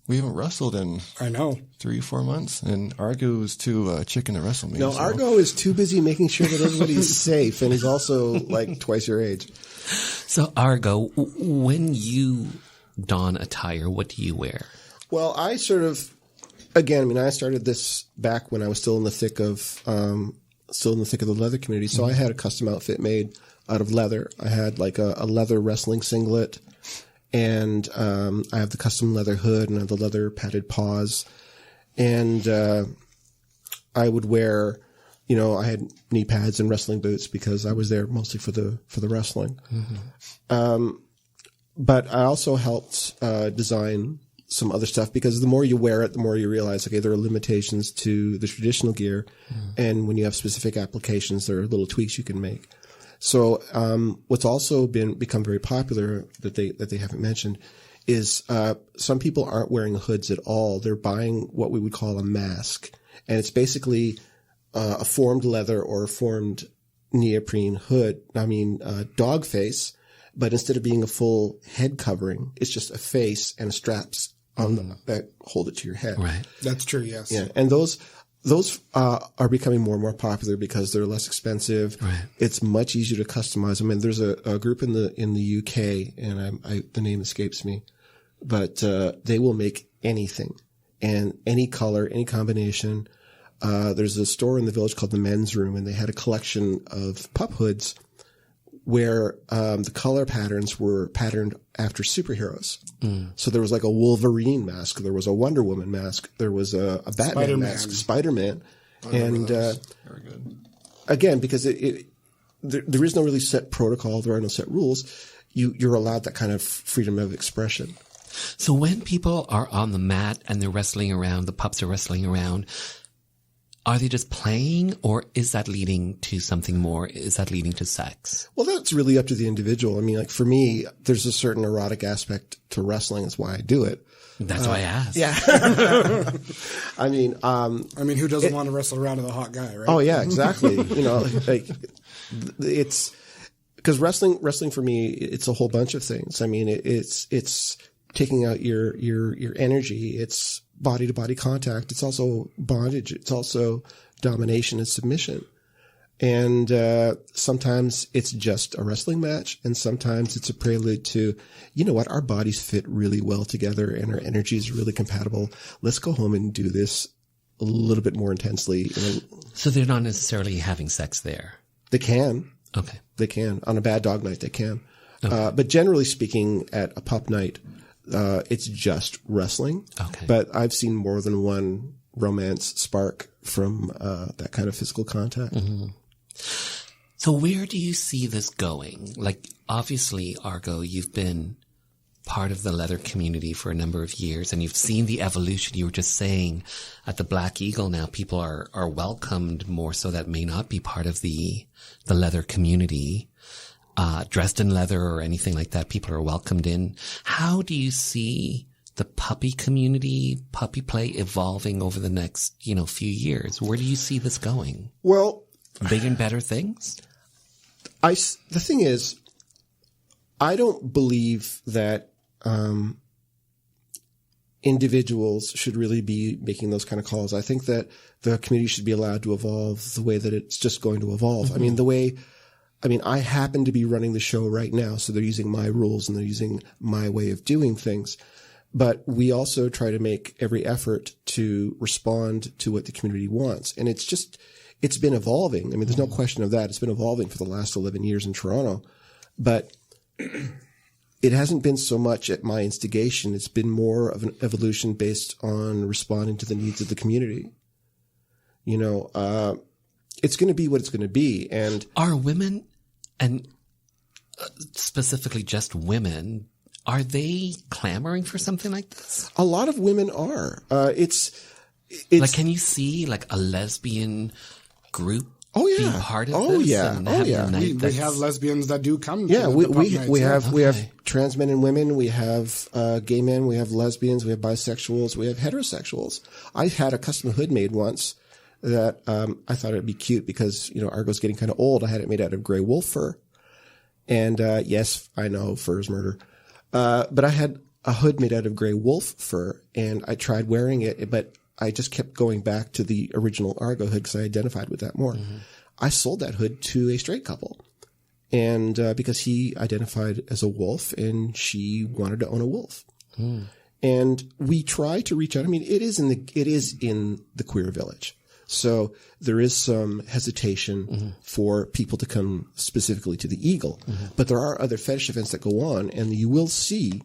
Speaker 5: We haven't wrestled in
Speaker 3: I know
Speaker 5: 3-4 months, and Argo's too chicken to wrestle me.
Speaker 4: No,
Speaker 5: so.
Speaker 4: Argo is too busy making sure that everybody's safe, and he's also like twice your age.
Speaker 1: So, Argo, when you don attire, what do you wear?
Speaker 4: Well, I sort of, again, I mean, I started this back when I was still in the thick of the leather community. So I had a custom outfit made out of leather. I had like a leather wrestling singlet, and I have the custom leather hood and I have the leather padded paws. And I would wear, I had knee pads and wrestling boots because I was there mostly for the wrestling. But I also helped design some other stuff because the more you wear it, the more you realize, okay, there are limitations to the traditional gear. And when you have specific applications, there are little tweaks you can make. So, what's also become very popular that they haven't mentioned is some people aren't wearing hoods at all. They're buying what we would call a mask. And it's basically a formed leather or a formed neoprene hood. Dog face. But instead of being a full head covering, it's just a face and straps on that hold it to your head.
Speaker 1: Right.
Speaker 3: That's true, yes.
Speaker 4: Yeah. And those are becoming more and more popular because they're less expensive.
Speaker 1: Right.
Speaker 4: It's much easier to customize them. And there's a group in the UK, and the name escapes me, but they will make anything and any color, any combination. There's a store in the village called the Men's Room, and they had a collection of pup hoods where the color patterns were patterned after superheroes. So there was like a Wolverine mask, there was a Wonder Woman mask, there was a Batman
Speaker 3: Spider-Man.
Speaker 4: mask, Spider-Man.
Speaker 5: Very good.
Speaker 4: Again, because there is no really set protocol, there are no set rules, you're allowed that kind of freedom of expression.
Speaker 1: So when people are on the mat and they're wrestling around, the pups are wrestling around, are they just playing, or is that leading to something more? Is that leading to sex?
Speaker 4: Well, that's really up to the individual. I mean, like for me, there's a certain erotic aspect to wrestling. That's why I do it.
Speaker 1: That's why I asked.
Speaker 4: Yeah. I mean,
Speaker 3: who doesn't want to wrestle around with a hot guy, right?
Speaker 4: Oh yeah, exactly. Like it's because wrestling for me, it's a whole bunch of things. I mean, it's taking out your energy. It's body to body contact. It's also bondage. It's also domination and submission. And sometimes it's just a wrestling match, and sometimes it's a prelude to, you know what, our bodies fit really well together and our energy is really compatible. Let's go home and do this a little bit more intensely.
Speaker 1: So they're not necessarily having sex there?
Speaker 4: They can.
Speaker 1: Okay.
Speaker 4: They can. On a bad dog night, they can.
Speaker 1: Okay.
Speaker 4: But generally speaking, at a pup night, it's just wrestling.
Speaker 1: Okay.
Speaker 4: But I've seen more than one romance spark from that kind of physical contact.
Speaker 1: Mm-hmm. So where do you see this going? Like, obviously, Argo, you've been part of the leather community for a number of years, and you've seen the evolution. You were just saying at the Black Eagle now, people are welcomed more so that may not be part of the leather community. Dressed in leather or anything like that, people are welcomed in. How do you see the puppy community, puppy play evolving over the next, few years? Where do you see this going?
Speaker 4: Well,
Speaker 1: bigger and better things?
Speaker 4: The thing is, I don't believe that individuals should really be making those kind of calls. I think that the community should be allowed to evolve the way that it's just going to evolve. Mm-hmm. I happen to be running the show right now, so they're using my rules and they're using my way of doing things. But we also try to make every effort to respond to what the community wants. And it's been evolving. There's no question of that. It's been evolving for the last 11 years in Toronto. But it hasn't been so much at my instigation. It's been more of an evolution based on responding to the needs of the community. It's going to be what it's going to be. And
Speaker 1: are women, and specifically just women, are they clamoring for something like this?
Speaker 4: A lot of women are. It's
Speaker 1: like, can you see like a lesbian group being part of this?
Speaker 4: Oh yeah.
Speaker 3: We have lesbians that do come.
Speaker 4: Yeah,
Speaker 3: to the pub nights.
Speaker 4: we have trans men and women. We have gay men. We have lesbians. We have bisexuals. We have heterosexuals. I had a custom hood made once that I thought it'd be cute because Argo's getting kind of old. I had it made out of gray wolf fur, and yes, I know fur is murder. But I had a hood made out of gray wolf fur, and I tried wearing it, but I just kept going back to the original Argo hood because I identified with that more. Mm-hmm. I sold that hood to a straight couple, and because he identified as a wolf and she wanted to own a wolf. Mm. And we try to reach out. It is in the queer village. So there is some hesitation for people to come specifically to the Eagle. Mm-hmm. But there are other fetish events that go on, and you will see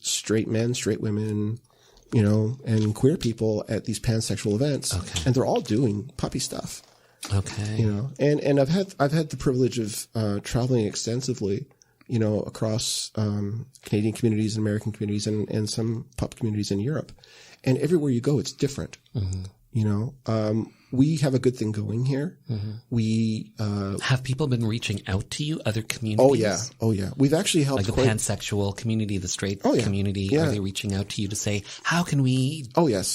Speaker 4: straight men, straight women, and queer people at these pansexual events. Okay. And they're all doing puppy stuff.
Speaker 1: Okay.
Speaker 4: And I've had the privilege of traveling extensively, across Canadian communities and American communities and some pup communities in Europe. And everywhere you go, it's different. Mm-hmm. we have a good thing going here. We
Speaker 1: have people been reaching out to you, other communities?
Speaker 4: Oh yeah. We've actually helped
Speaker 1: like the pansexual community, the straight community.
Speaker 4: Yeah.
Speaker 1: Are they reaching out to you to say, how can we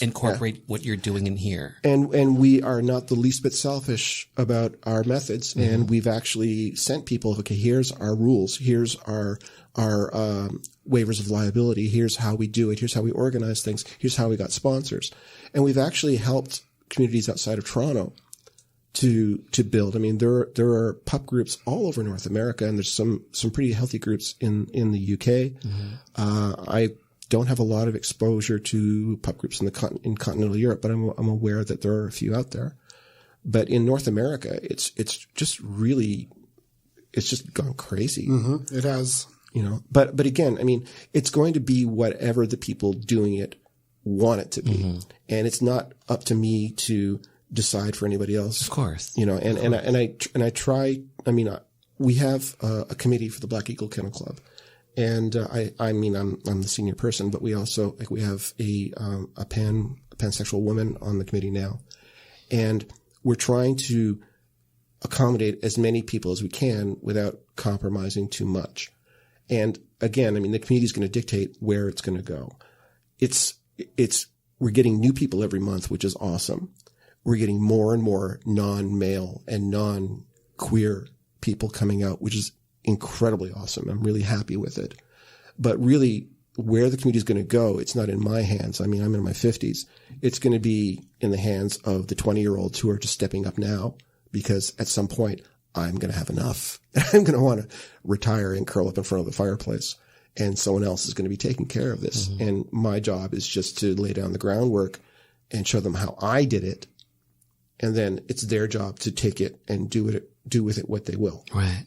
Speaker 1: incorporate what you're doing in here?
Speaker 4: And we are not the least bit selfish about our methods. And we've actually sent people, okay, here's our rules. Here's our waivers of liability. Here's how we do it. Here's how we organize things. Here's how we got sponsors. And we've actually helped communities outside of Toronto to build. I mean, there are pup groups all over North America, and there's some pretty healthy groups in the UK. I don't have a lot of exposure to pup groups in continental Europe, but I'm aware that there are a few out there. But in North America, it's just gone crazy.
Speaker 3: It has.
Speaker 4: But again, I mean, it's going to be whatever the people doing it want it to be. And it's not up to me to decide for anybody else.
Speaker 1: Of course.
Speaker 4: And I try, I mean, we have a committee for the Black Eagle Kennel Club. And, I'm the senior person, but we also, we have a pansexual woman on the committee now. And we're trying to accommodate as many people as we can without compromising too much. And again, I mean, the community is going to dictate where it's going to go. We're getting new people every month, which is awesome. We're getting more and more non-male and non-queer people coming out, which is incredibly awesome. I'm really happy with it. But really, where the community is going to go, it's not in my hands. I mean, I'm in my 50s. It's going to be in the hands of the 20-year-olds who are just stepping up now, because at some point, I'm going to have enough. I'm going to want to retire and curl up in front of the fireplace. And someone else is going to be taking care of this. And my job is just to lay down the groundwork and show them how I did it. And then it's their job to take it and do with it what they will.
Speaker 1: Right.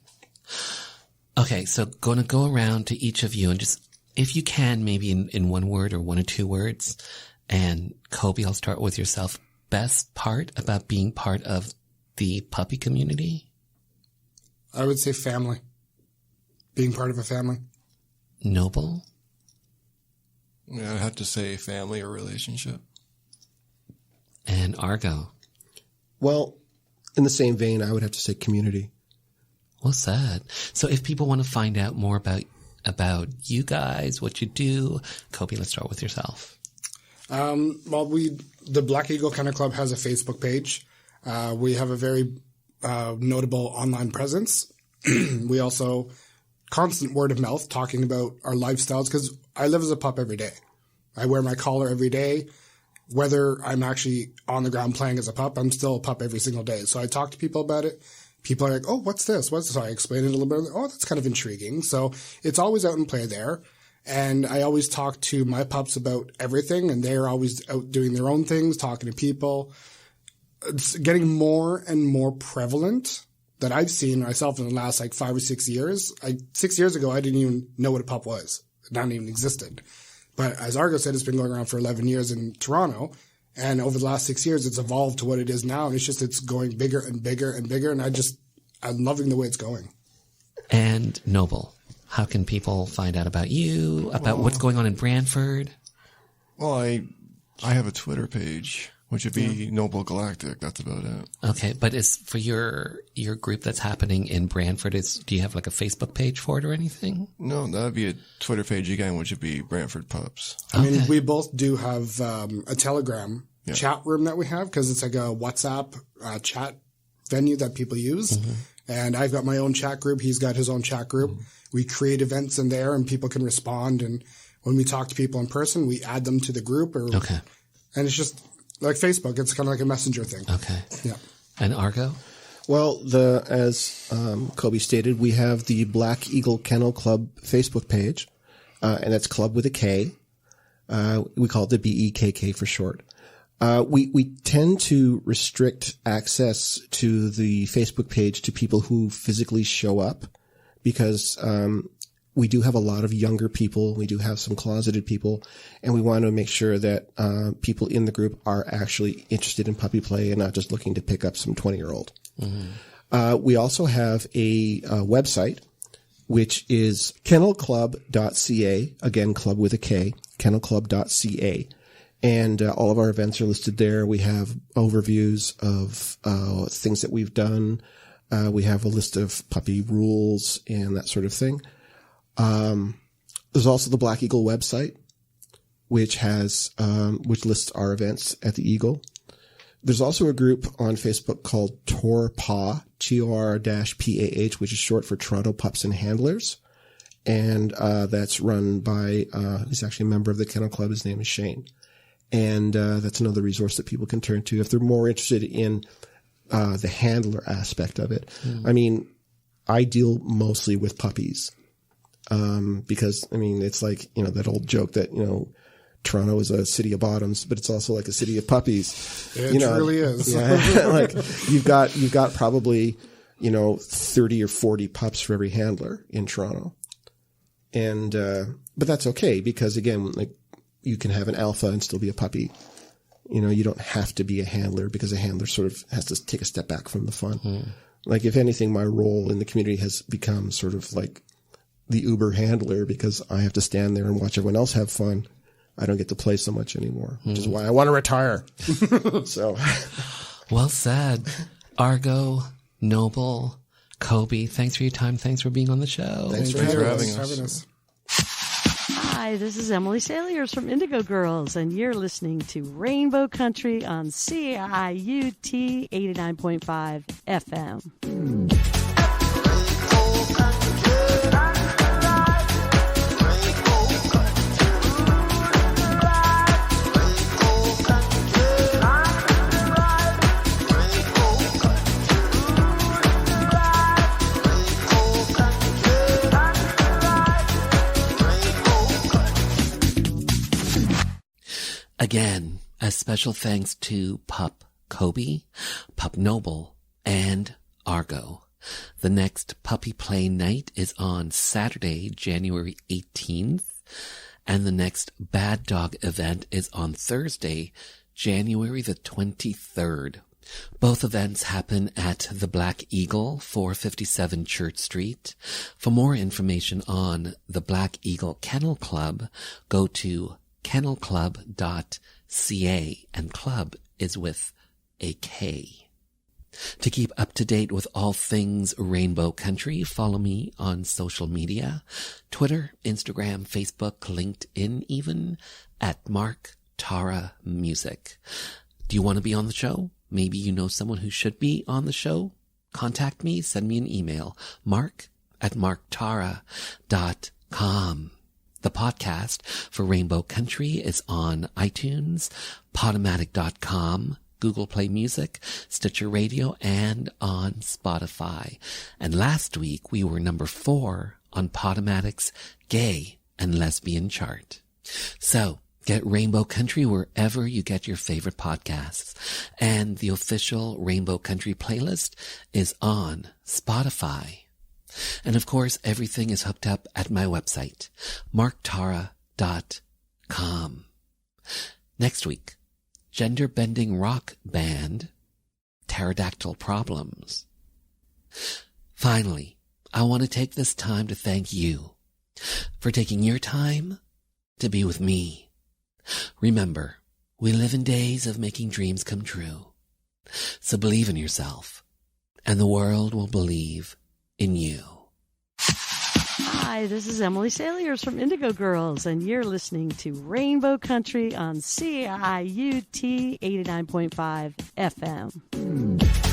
Speaker 1: Okay. So going to go around to each of you and just, if you can, maybe in one word or one or two words. And Kobe, I'll start with yourself. Best part about being part of the puppy community?
Speaker 3: I would say family. Being part of a family.
Speaker 1: Noble?
Speaker 5: Yeah, I'd have to say family or relationship.
Speaker 1: And Argo?
Speaker 4: Well, in the same vein, I would have to say community.
Speaker 1: Well said. So if people want to find out more about you guys, what you do, Kobe, let's start with yourself.
Speaker 3: The Black Eagle Kennel Club has a Facebook page. We have a very notable online presence. We also constant word of mouth talking about our lifestyles, because I live as a pup every day. I wear my collar every day. Whether I'm actually on the ground playing as a pup, I'm still a pup every single day. So I talk to people about it. People are like, oh, what's this? So I explain it a little bit. Oh, that's kind of intriguing. So it's always out in play there. And I always talk to my pups about everything, and they're always out doing their own things, talking to people. It's getting more and more prevalent that I've seen myself in the last 5 or 6 years. 6 years ago, I didn't even know what a pup was. It not even existed. But as Argo said, it's been going around for 11 years in Toronto. And over the last 6 years, it's evolved to what it is now. And it's going bigger and bigger and bigger. And I'm loving the way it's going.
Speaker 1: And Noble, how can people find out about you, about what's going on in Brantford?
Speaker 5: Well, I have a Twitter page, which would be Noble Galactic. That's about it.
Speaker 1: Okay, but is for your group that's happening in Brantford, do you have like a Facebook page for it or anything?
Speaker 5: No, that would be a Twitter page again, which would be Brantford Pups.
Speaker 3: I mean, we both do have a Telegram chat room that we have, because it's like a WhatsApp chat venue that people use. And I've got my own chat group. He's got his own chat group. We create events in there, and people can respond. And when we talk to people in person, we add them to the group. And it's just like Facebook. It's kind of like a messenger thing.
Speaker 1: Okay.
Speaker 3: Yeah.
Speaker 1: And Argo?
Speaker 4: Well, as Kobe stated, we have the Black Eagle Kennel Club Facebook page, and that's Club with a K. We call it the BEKK for short. We tend to restrict access to the Facebook page to people who physically show up, because we do have a lot of younger people. We do have some closeted people, and we want to make sure that people in the group are actually interested in puppy play and not just looking to pick up some 20-year-old. We also have a website, which is kennelclub.ca, again, club with a K, kennelclub.ca. And all of our events are listed there. We have overviews of things that we've done. We have a list of puppy rules and that sort of thing. There's also the Black Eagle website, which lists our events at the Eagle. There's also a group on Facebook called TOR-PAH, TOR-PAH, which is short for Toronto Pups and Handlers. And that's run by, he's actually a member of the Kennel Club. His name is Shane. And that's another resource that people can turn to if they're more interested in the handler aspect of it. I mean, I deal mostly with puppies because, I mean, it's like, that old joke that, Toronto is a city of bottoms, but it's also like a city of puppies.
Speaker 3: It truly is.
Speaker 4: Yeah, like you've got probably, 30 or 40 pups for every handler in Toronto. And, but that's okay because again, like you can have an alpha and still be a puppy. You don't have to be a handler because a handler sort of has to take a step back from the fun. Like if anything, my role in the community has become sort of like the Uber handler because I have to stand there and watch everyone else have fun. I don't get to play so much anymore, which is why I want to retire. So,
Speaker 1: well said. Argo, Noble, Kobe, thanks for your time. Thanks for being on the show.
Speaker 3: Thanks for having us.
Speaker 10: Hi, this is Emily Saliers from Indigo Girls, and you're listening to Rainbow Country on CIUT 89.5 FM.
Speaker 1: Again, a special thanks to Pup Kobe, Pup Noble, and Argo. The next puppy play night is on Saturday, January 18th, and the next Bad Dog event is on Thursday, January the 23rd. Both events happen at the Black Eagle, 457 Church Street. For more information on the Black Eagle Kennel Club, go to kennelclub.ca, and club is with a K. To keep up to date with all things Rainbow Country, follow me on social media, Twitter, Instagram, Facebook, LinkedIn even, at Mark Tara Music. Do you want to be on the show? Maybe you know someone who should be on the show? Contact me, send me an email, mark@marktara.com. The podcast for Rainbow Country is on iTunes, Podomatic.com, Google Play Music, Stitcher Radio, and on Spotify. And last week we were number 4 on Podomatic's Gay and Lesbian chart. So get Rainbow Country wherever you get your favorite podcasts. And the official Rainbow Country playlist is on Spotify. And of course, everything is hooked up at my website, marktara.com. Next week, gender-bending rock band, Pterodactyl Problems. Finally, I want to take this time to thank you for taking your time to be with me. Remember, we live in days of making dreams come true. So believe in yourself, and the world will believe in you.
Speaker 10: Hi, this is Emily Saliers from Indigo Girls, and you're listening to Rainbow Country on CIUT 89.5 FM.